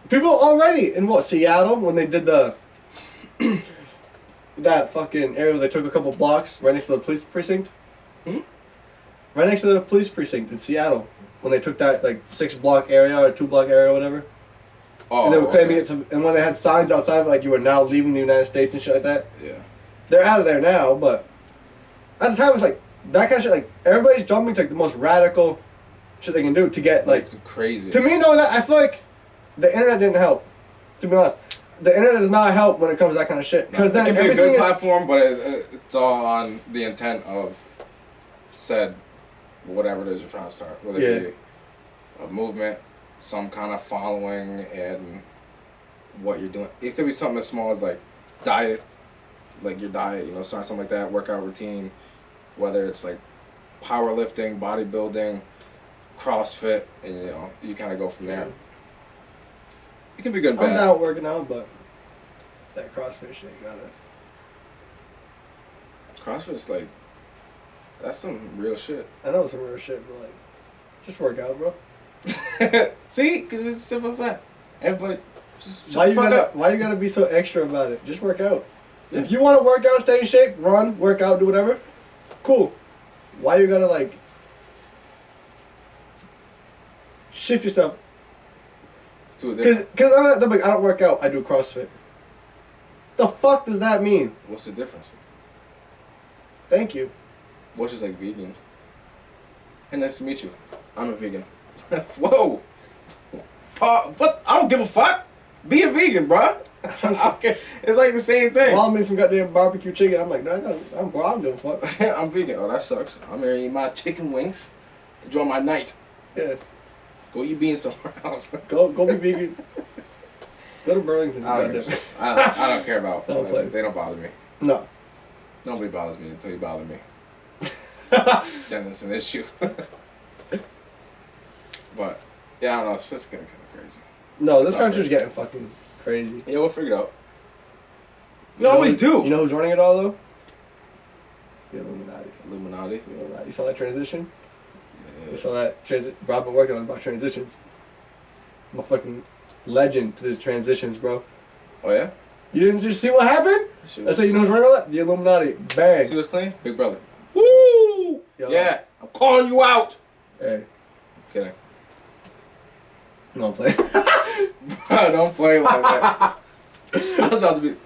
People already in Seattle when they did the. That fucking area where they took a couple blocks right next to the police precinct. Hmm? Right next to the police precinct in Seattle. When they took that like 6-block area or 2-block area or whatever. Oh, And they were claiming it to, and when they had signs outside like you were now leaving the United States and shit like that. Yeah. They're out of there now, but at the time it's like that kind of shit, like everybody's jumping to like the most radical shit they can do to get like crazy. To me, no, that I feel like the internet didn't help. To be honest, the internet does not help when it comes to that kind of shit. Because then it can be a everything good is, platform, but it's all on the intent of said whatever it is you're trying to start, whether it be a movement, some kind of following, and what you're doing. It could be something as small as like diet, like your diet, start something like that, workout routine, whether it's like powerlifting, bodybuilding, CrossFit, and you kind of go from there. It can be good and bad. I'm not working out, but that CrossFit shit gotta. CrossFit's like, that's some real shit. I know it's some real shit, but like, just work out, bro. See, because it's simple as that. Everybody, just Why shut you gotta be so extra about it? Just work out. Yeah. If you want to work out, stay in shape, run, work out, do whatever. Cool. Why you gotta like shift yourself? Because I'm like, I don't work out, I do CrossFit. The fuck does that mean? What's the difference? Thank you. What's just like vegans? Hey, nice to meet you. I'm a vegan. Whoa. What? I don't give a fuck. Be a vegan, bruh. Okay. It's like the same thing. Well, I made some goddamn barbecue chicken. I'm like, no, I don't give a fuck. I'm vegan. Oh, that sucks. I'm gonna eat my chicken wings. Enjoy my night. Yeah. Go eat beans somewhere else. Go be vegan. Go to Burlington. I don't care about them. They don't bother me. No. Nobody bothers me until you bother me. Then it's an issue. But, yeah, I don't know. It's just getting kind of crazy. No, this country's getting fucking crazy. Yeah, we'll figure it out. We always do. You know who's running it all, though? The Illuminati. Illuminati? The Illuminati. You saw that transition? Yeah. You saw that transition? Bro, I've been working on about transitions. I'm a fucking legend to these transitions, bro. Oh, yeah? You didn't just see what happened? I said, you know who's running all that? The Illuminati. Bang. See what's clean? Big brother. Woo! Yo. Yeah, I'm calling you out. Hey. Kidding. No, I'm playing. Don't play like that. I was about to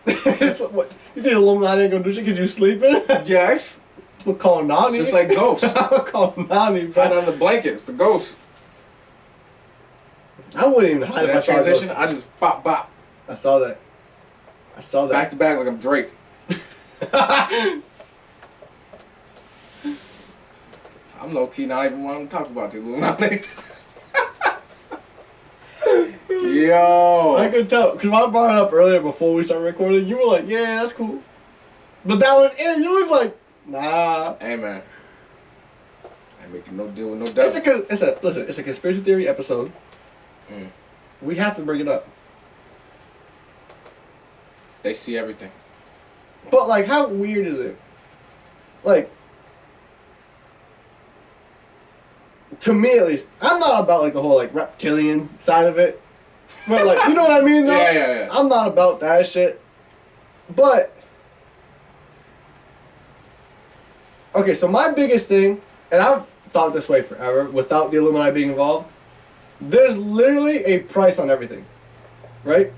be... So, what? You think Illuminati ain't gonna do shit because you sleeping? Yes. We're calling Nani. It's just like ghosts. I'm calling Nani, bro. Hide under the blankets, the ghost. I wouldn't even hide if I that saw transition, ghosts. I just bop, bop. I saw that. Back to back like I'm Drake. I'm low key not even wanting to talk about the Illuminati. Yo. I could tell, because when I brought it up earlier before we started recording, you were like, yeah, that's cool. But that was it. You was like, nah. Hey, man. I ain't making no deal with no devil. It's a conspiracy theory episode. We have to bring it up. They see everything. But, like, how weird is it? Like, to me at least, I'm not about, like, the whole, like, reptilian side of it. But, like, you know what I mean, though? Yeah. I'm not about that shit. But, okay, so my biggest thing, and I've thought this way forever, without the Illuminati being involved, there's literally a price on everything. Right?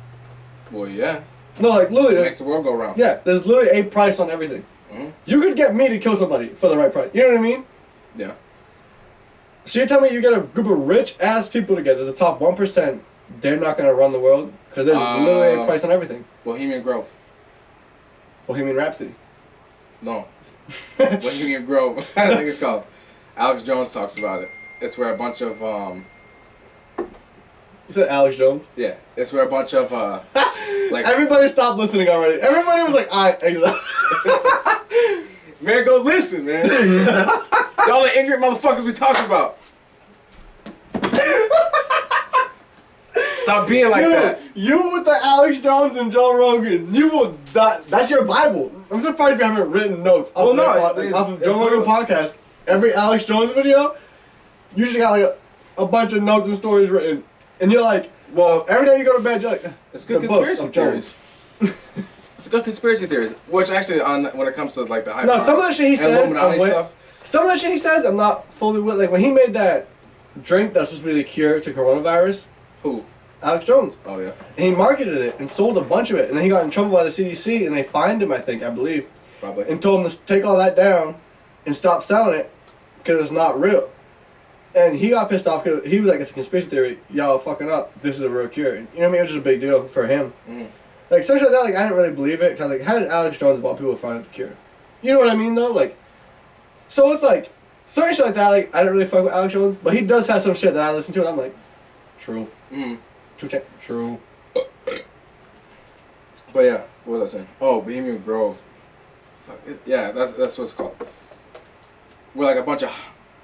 Well, yeah. No, like, literally. It makes the world go round. Yeah, there's literally a price on everything. Mm-hmm. You could get me to kill somebody for the right price. You know what I mean? Yeah. So you're telling me you get a group of rich-ass people together, the top 1%, they're not going to run the world? Because there's literally a price on everything. Bohemian Grove. Bohemian Rhapsody. No. Bohemian Grove. I think it's called. Alex Jones talks about it. It's where a bunch of, You said Alex Jones? yeah. It's where a bunch of, like... Everybody stopped listening already. Everybody was like, alright, Man, go listen, man. Y'all the ignorant motherfuckers we talking about. Stop being like that. You with the Alex Jones and Joe Rogan, you will die. That's your Bible. I'm surprised you haven't written notes off of Joe Rogan podcast. Every Alex Jones video, you just got like a bunch of notes and stories written. And you're like, well, every time you go to bed, you're like, it's good conspiracy theories. It's good conspiracy theories. Which actually, when it comes to like the high no, some of the shit he says, stuff. Some of the shit he says, I'm not fully with. Like when he made that drink that's supposed to be the cure to coronavirus. Who? Alex Jones. Oh yeah. And he marketed it and sold a bunch of it, and then he got in trouble by the CDC, and they fined him, I believe. Probably. And told him to take all that down and stop selling it because it's not real. And he got pissed off because he was like, it's a conspiracy theory. Y'all fucking up. This is a real cure. You know what I mean? It was just a big deal for him. Like, stuff like that, like, I didn't really believe it because I was like, how did Alex Jones of all people find out the cure? You know what I mean, though? Like, so it's like, certain shit like that, like, I didn't really fuck with Alex Jones, but he does have some shit that I listen to and I'm like, true. True. But yeah, what was I saying? Oh, Bohemian Grove. Fuck it. Yeah, that's what it's called. We're like a bunch of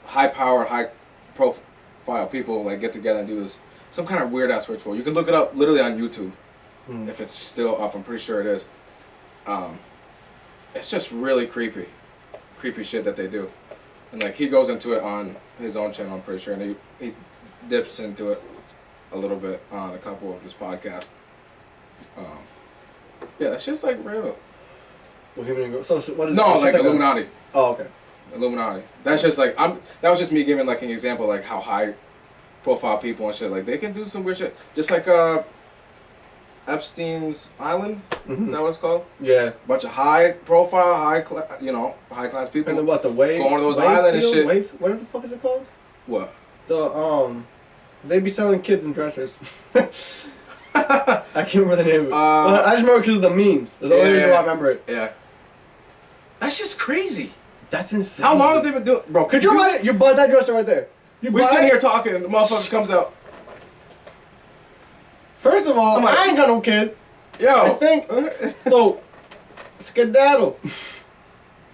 high power, high profile people like get together and do this some kind of weird ass ritual. You can look it up literally on YouTube if it's still up. I'm pretty sure it is. It's just really creepy shit that they do, and like he goes into it on his own channel. I'm pretty sure, and he dips into it a little bit on a couple of his podcasts. Yeah, it's just like real. So what is no, like Illuminati. Oh, okay. Illuminati. That's just like that was just me giving like an example like how high profile people and shit like they can do some weird shit. Just like Epstein's Island. Is that what it's called? Yeah. Bunch of high profile, high class people. And then what, the wave? Going to those islands and shit. What the fuck is it called? What? They be selling kids in dressers. I can't remember the name of it. I just remember because of the memes. That's the only reason why I remember it. Yeah. That's just crazy. That's insane. How long have they been doing, bro? Could you imagine? You bought that dresser right there. We're sitting here talking, and the motherfucker comes out. First of all, I ain't got no kids. Yo. I think so. Skedaddle.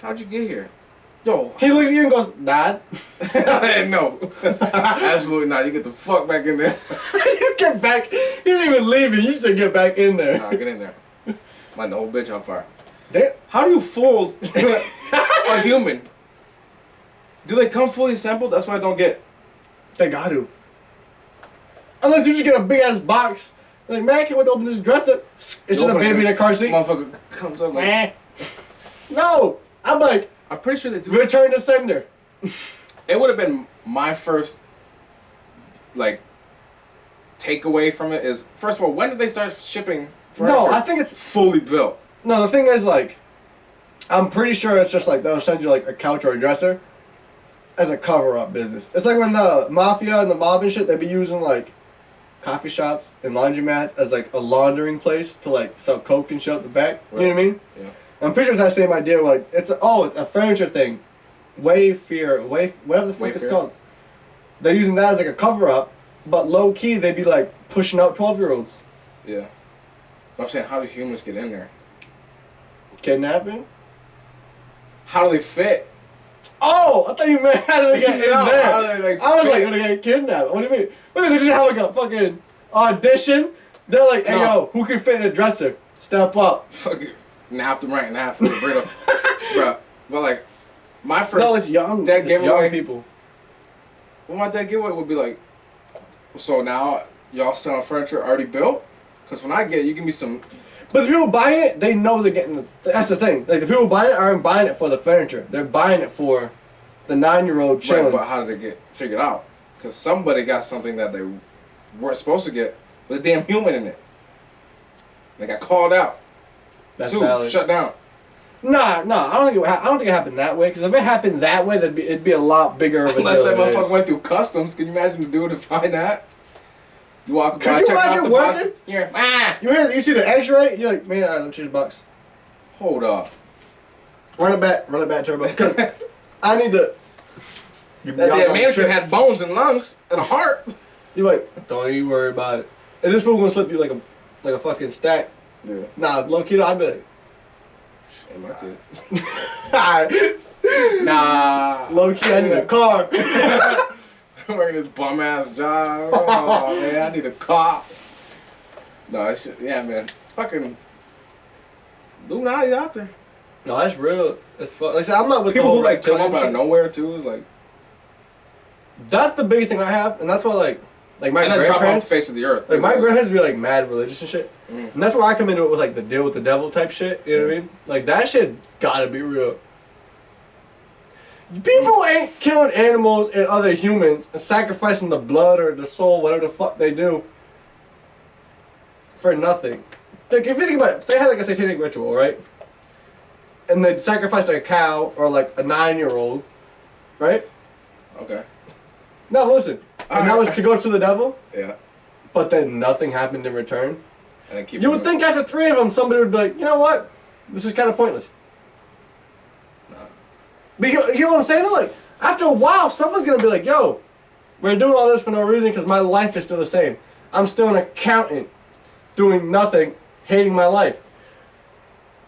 How'd you get here? Yo. He looks at you and goes, Dad. No. Absolutely not. You get the fuck back in there. You get back. You didn't even leave it. You said get back in there. Nah, get in there. Light the whole bitch on fire. How do you fold a human? Do they come fully assembled? That's what I don't get. They got to. Unless you just get a big ass box. Like, man, I can't wait to open this dresser. It's just a baby in a car seat. Motherfucker comes up like... No! I'm like... I'm pretty sure they do. Return to sender. It would have been my first, like, takeaway from it is, first of all, when did they start shipping furniture? No, I think it's... fully built. No, the thing is, like... I'm pretty sure it's just like, they'll send you, like, a couch or a dresser as a cover-up business. It's like when the mafia and the mob and shit, they be using, like, coffee shops and laundromats as, like, a laundering place to, like, sell coke and shit out the back. Right. You know what I mean? Yeah. I'm pretty sure it's that same idea, like, it's a furniture thing. whatever the fuck it's Wayfair? called. They're using that as like a cover up, but low key they be like pushing out 12-year-olds. Yeah. But I'm saying, how do humans get in there? Kidnapping? How do they fit? Oh, I thought you meant how do they get in No, there? how do they, like, I was like, fit? how do they get kidnapped? What do you mean? What, they just have like a fucking audition? They're like, hey No. yo, who can fit in a dresser? Step up. Fucking napped them right in half with a burrito. Bruh. But like, my first No, it's young. dead It's giveaway. young people. Well, my dead giveaway would be like, so now y'all selling furniture already built? Because when I get it, you give me some. But the people buying it, they know they're getting the. That's the thing. Like the people buying it aren't buying it for the furniture. They're buying it for the 9-year-old chilling. Right, but how did it get figured out? Because somebody got something that they weren't supposed to get with a damn human in it. They got called out. That's Two, valid. shut down. Nah. I don't think it happened that way. Because if it happened that way, it'd be a lot bigger of a Unless deal that than it motherfucker is. went through customs. Can you imagine the dude to find that? You walk by, Could you check out imagine the bus. working? Yeah. You see the X-ray? You're like, man, let me choose box. Hold up. Run it back, Turbo. Because I need to. That damn mannequin had bones and lungs and a heart. You're like, don't even worry about it. And this fool gonna slip you like a fucking stack. Yeah. Nah, low key, I'd be like, Hey, my kid. nah. Low key, I need a car. I'm working this bum ass job. Oh man, I need a car. No, it's yeah, man. Fucking Illuminati out there. No, that's real. That's fuck. Like I said, I'm not with People the whole who like come up reptilian out of shit. nowhere too is like, That's the biggest thing I have, and that's why like my and then drop off the grandparents. face of the earth. Like my grandparents be like mad religious and shit, Mm. and that's where I come into it with like the deal with the devil type shit. You know what I mean? Like that shit gotta be real. People ain't killing animals and other humans and sacrificing the blood or the soul, whatever the fuck they do, for nothing. Like if you think about it, if they had like a satanic ritual, right? And they sacrificed like a cow or like a 9-year-old, right? Okay. Now listen, and that was to go to the devil, Yeah. but then nothing happened in return. And then keep You would moving. think after 3 of them, somebody would be like, you know what? This is kind of pointless. Nah. But you know what I'm saying? Like, after a while, someone's going to be like, yo, we're doing all this for no reason because my life is still the same. I'm still an accountant, doing nothing, hating my life.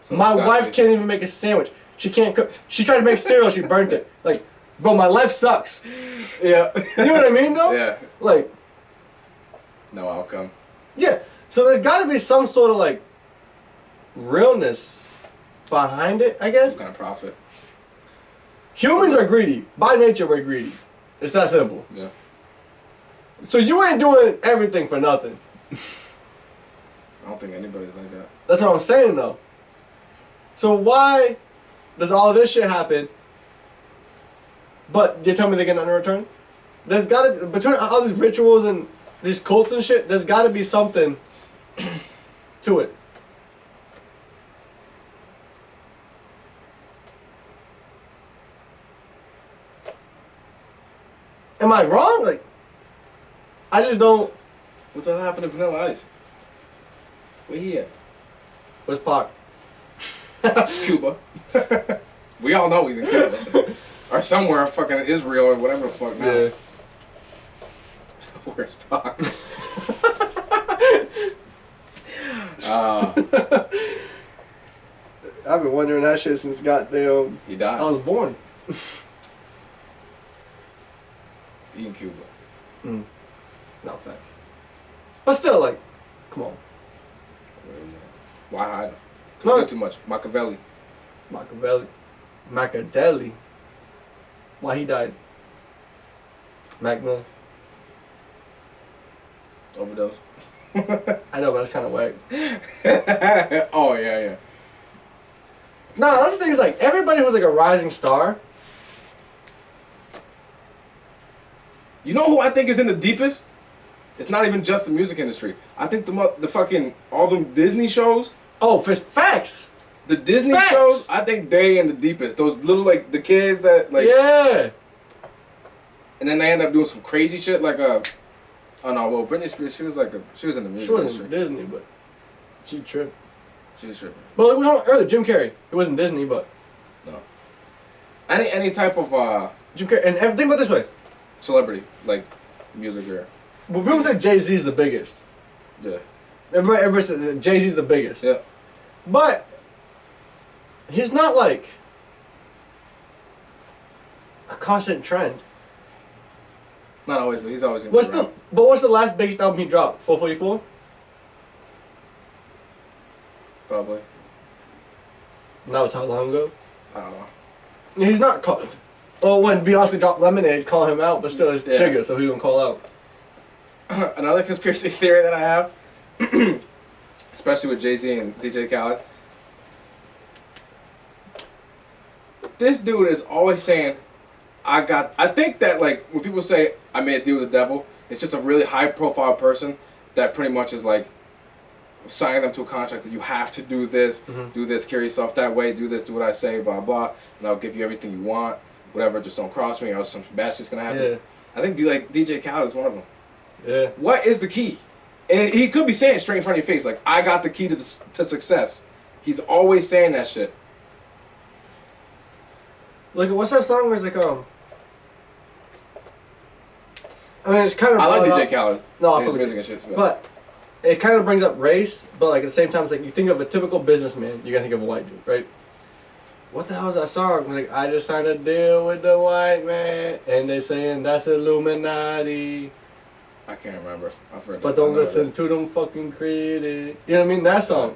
So My it's gotta wife be- can't even make a sandwich. She can't cook. She tried to make cereal, she burnt it. Like, bro, my life sucks. Yeah. You know what I mean, though? Yeah. Like, No outcome. yeah. So there's got to be some sort of, like, realness behind it, I guess. Some kind of profit. Humans are greedy. By nature, we're greedy. It's that simple. Yeah. So you ain't doing everything for nothing. I don't think anybody's like that. That's what I'm saying, though. So why does all this shit happen, but you tell me they get nothing in return? There's gotta be, between all these rituals and these cults and shit, there's gotta be something to it. Am I wrong? Like, I just don't. What the hell happened to Vanilla Ice? Where he at? Where's Pac? Cuba. We all know he's in Cuba. Or somewhere in fucking Israel or whatever the fuck now. Yeah. Where's Pac? I've been wondering that shit since goddamn He died. I was born. He in Cuba. No facts. But still, like, come on. Why hide him? No. No. Too much. Machiavelli. Machiavelli. Why he died? Mac Miller. Overdose. I know, but that's kind of whack. Oh, yeah. No, that's the thing is, like, everybody who's like a rising star. You know who I think is in the deepest? It's not even just the music industry. I think the fucking, all them Disney shows, Oh, for facts. the Disney Facts. shows, I think they in the deepest. Those little, like, the kids that, like, Yeah. and then they end up doing some crazy shit, like, oh no, well, Britney Spears, she was in the music She wasn't industry. Disney, but she tripped. She was tripping. But like we talked earlier, Jim Carrey. It wasn't Disney, but No. Any type of Jim Carrey, and think about it this way. celebrity, like music or Well, people say Jay-Z's the biggest. yeah. Everybody says Jay-Z's the biggest. Yeah. But he's not like a constant trend. Not always, but he's always gonna be around. What's the last biggest album he dropped? 444? Probably. And that was how long ago? I don't know. He's not called. Oh, when Beyonce dropped Lemonade, call him out, but still it's Yeah. Jigga, so he gonna call out. Another conspiracy theory that I have, especially with Jay-Z and DJ Khaled. This dude is always saying, I think that like when people say I made a deal with the devil, it's just a really high profile person that pretty much is like signing them to a contract that you have to do this, carry yourself that way, do this, do what I say, blah blah, and I'll give you everything you want, whatever, just don't cross me or else some bad shit's gonna happen. Yeah. I think DJ Khaled is one of them. Yeah. What is the key? And he could be saying it straight in front of your face, like, I got the key to success. He's always saying that shit. Like, what's that song where it's like, I mean, it's kind of... I like DJ Khaled. No, I his fuck music with and shit. But it kind of brings up race, but like at the same time, it's like you think of a typical businessman, you're gonna think of a white dude, right? What the hell is that song? It's like, I just signed a deal with the white man, and they saying that's Illuminati. I can't remember. I've heard But that. don't listen to them fucking critics. You know what I mean? That song.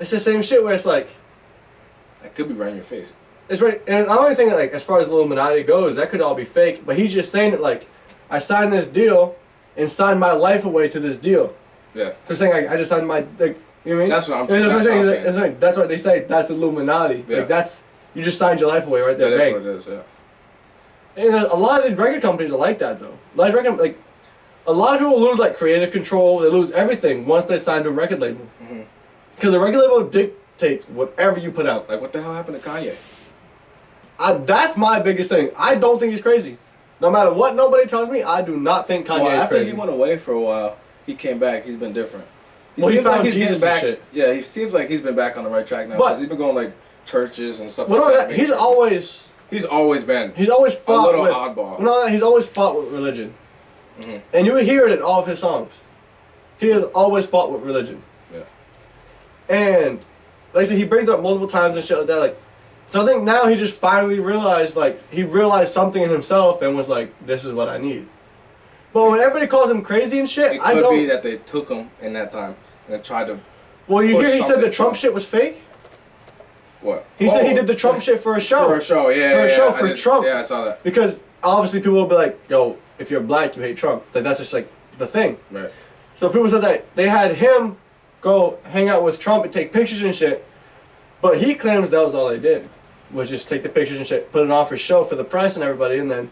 It's the same shit where it's like, That could be right in your face. it's right. And I'm only saying that, like, as far as Illuminati goes, that could all be fake. But he's just saying it like, I signed this deal and signed my life away to this deal. Yeah. So saying like, I just signed my, like, you know what I mean? That's what I'm And that's what I'm saying. saying. It's like, that's what they say. That's Illuminati. Yeah. Like that's, you just signed your life away right there. That is bang. what it is, yeah. And a lot of these record companies are like that though. A lot of people lose like creative control. They lose everything once they sign to a record label. Because the record label dictates whatever you put out. Like, what the hell happened to Kanye? That's my biggest thing. I don't think he's crazy. No matter what nobody tells me, I do not think Kanye is after crazy. he went away for a while, he came back. He's been different. Well, he seems found he's Jesus getting and back. shit. Yeah, he seems like he's been back on the right track now. But- Because he's been going like churches and stuff Well, like no, that. he's always been. he's always fought little with oddball. No, he's always fought with religion, and you would hear it in all of his songs. He has always fought with religion. Yeah. And like I said, he brings it up multiple times and shit like that. Like, so I think now he just finally realized, like, he realized something in himself and was like, "This is what I need." But when everybody calls him crazy and shit, It I could don't. be that they took him in that time and then tried to. Well, you push hear he said the something Trump from- shit was fake. What? He said he did the Trump shit for a show. For a show, yeah. For a yeah, show I for did- Trump. Yeah, I saw that. Because obviously people will be like, "Yo, if you're black, you hate Trump." Like that's just like the thing. Right. So people said that they had him go hang out with Trump and take pictures and shit, but he claims that was all they did, was just take the pictures and shit, put it on for show for the press and everybody, and then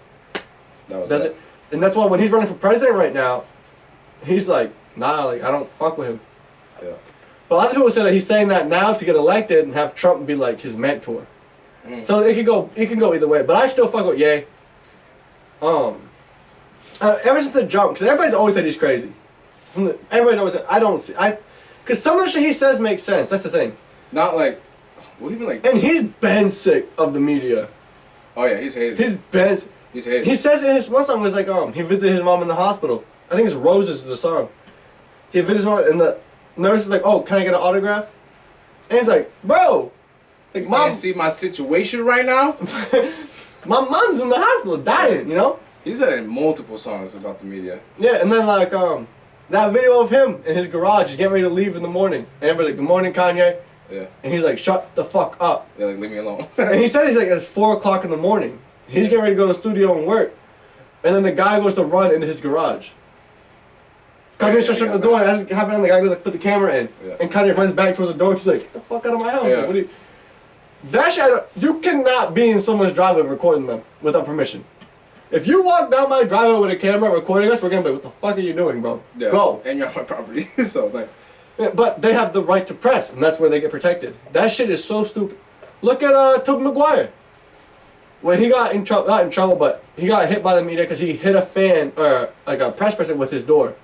That was does it. And that's why when he's running for president right now, he's like, nah, like I don't fuck with him. Yeah. But a lot of people say that he's saying that now to get elected and have Trump be like his mentor. So it can go either way. But I still fuck with Ye. Ever since the jump, because everybody's always said he's crazy. Everybody's always said because some of the shit he says makes sense. That's the thing. Not like, well, even like. And he's been sick of the media. Oh yeah, he's hated. He's been. He's hated. He says in his one song was like he visited his mom in the hospital. I think it's Roses is the song. He visits his mom and the nurse is like, "Oh, can I get an autograph?" And he's like, "Bro, like You mom, can't see my situation right now. my mom's in the hospital dying, you know." He said it in multiple songs about the media. Yeah, and then like that video of him in his garage, he's getting ready to leave in the morning, and everybody's like, "Good morning, Kanye," Yeah. and he's like, "Shut the fuck up." Yeah, like leave me alone. And he says he's like, it's 4 o'clock in the morning. He's getting ready to go to the studio and work. And then the guy goes to run into his garage. Kanye starts shutting the door, and as it happened, the guy goes like, put the camera in. Yeah. And Kanye runs back towards the door, he's like, get the fuck out of my house. Yeah. Like, what do you... That shit, you cannot be in someone's driveway recording them without permission. If you walk down my driveway with a camera recording us, we're gonna be like, what the fuck are you doing, bro? Yeah. Go. And you're on my property, so like. Yeah, but they have the right to press, and that's where they get protected. That shit is so stupid. Look at Tobey Maguire. When he got in trouble, not in trouble, but he got hit by the media because he hit a fan, or like a press person with his door.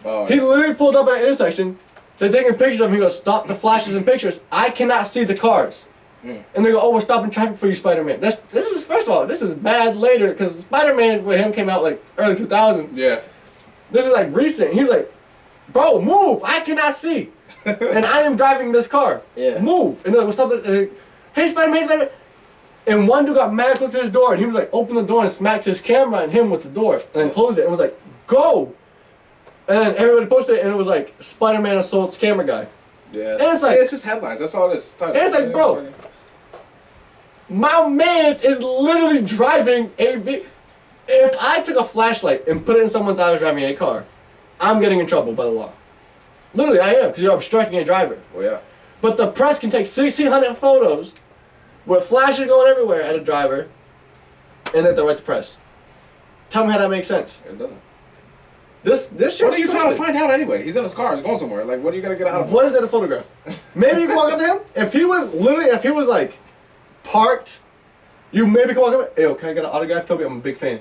Oh. He literally pulled up at an intersection. They're taking pictures of him. He goes, "Stop the flashes and pictures. I cannot see the cars. And they go, oh, we're stopping traffic for you, Spider-Man. This is, first of all, this is bad later, because Spider-Man with him came out like early 2000s. Yeah. This is like recent. He's like, bro, move, I cannot see. And I am driving this car. Yeah. Move. And they're like, we'll stop this. Hey, Spider-Man, hey, Spider-Man. And one dude got mad close to his door, and he was like, open the door and smacked his camera and him with the door. And then closed it and was like, go. And then everybody posted it, and it was like, Spider-Man assaults camera guy. Yeah. And it's like, it's just headlines. That's all it is. and it's like, bro, my man is literally driving a if I took a flashlight and put it in someone's eye driving a car, I'm getting in trouble by the law. Literally, I am, because you're obstructing a driver. Well, yeah. But the press can take 1,600 photos with flashes going everywhere at a driver, and at the right to press. Tell me how that makes sense. It doesn't. This shit's What are you trying to twisted. find out anyway? He's in his car. He's going somewhere. Like, what are you gonna get out of him? What is that a photograph? Maybe you can walk up to him. If he was like parked, you maybe can walk up. Hey, yo, can I get an autograph? Toby, I'm a big fan.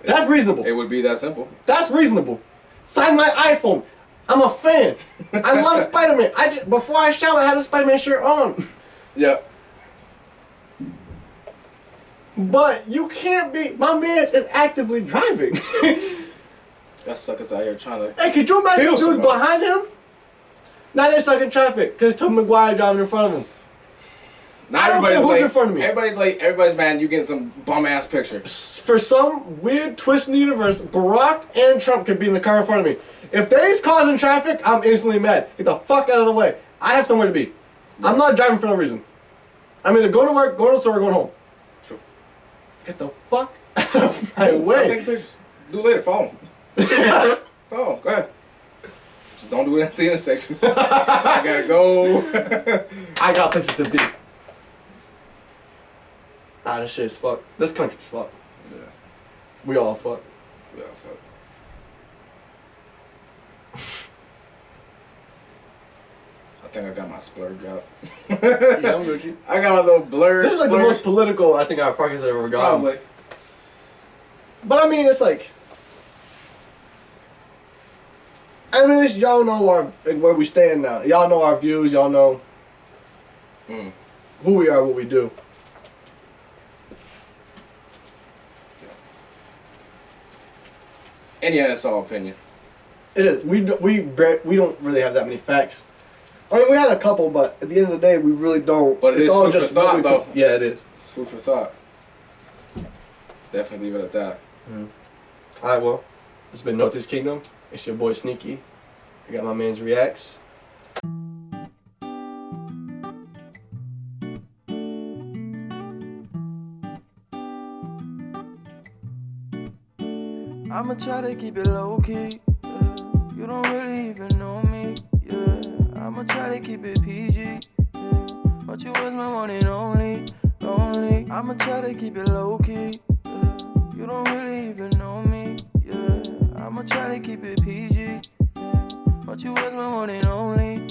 That's reasonable. It would be that simple. That's reasonable. Sign my iPhone. I'm a fan. I love Spider-Man. Before I shower, I had a Spider-Man shirt on. Yeah. But you can't be. My man is actively driving. That sucker's out here trying to. Hey, could you imagine the Kill dudes somebody. behind him? Now they're stuck in traffic because Tobey Maguire driving in front of him. Now I don't care everybody's who's late. in front of me. Everybody's late. Everybody's mad. You getting some bum ass picture. For some weird twist in the universe, Barack and Trump could be in the car in front of me. If they's causing traffic, I'm instantly mad. Get the fuck out of the way. I have somewhere to be. I'm not driving for no reason. I'm either going to work, going to the store, or going home. True. Get the fuck out of my Stop way. taking pictures. Do it later. Follow him. Follow him. Go ahead. Just don't do it at the intersection. I gotta go. I got places to be. Ah, this shit is fucked. This country's fucked. Yeah. We all fucked. Yeah, fuck. I think I got my splurge out. Yeah, I'm Gucci. I got my little blur. This is like the splurge. most political I think our podcast has ever gotten. Probably. But I mean, it's like, I mean, at least y'all know where we stand now. Y'all know our views. Y'all know who we are, what we do. And yeah, it's all opinion. It is. We don't really have that many facts. I mean, we had a couple, but at the end of the day, we really don't. But it's all food for thought, though. Yeah, it is. It's food for thought. Definitely leave it at that. Alright, well, it's been Northeast Kingdom. It's your boy Sneaky. I got my man's Reacts. I'ma try to keep it low key. Yeah. You don't really even know me. Yeah. I'ma try to keep it PG. Yeah. But you was my one and only. I'ma try to keep it low key. Yeah. You don't really even know me. Yeah. I'ma try to keep it PG. Yeah. But you was my one and only.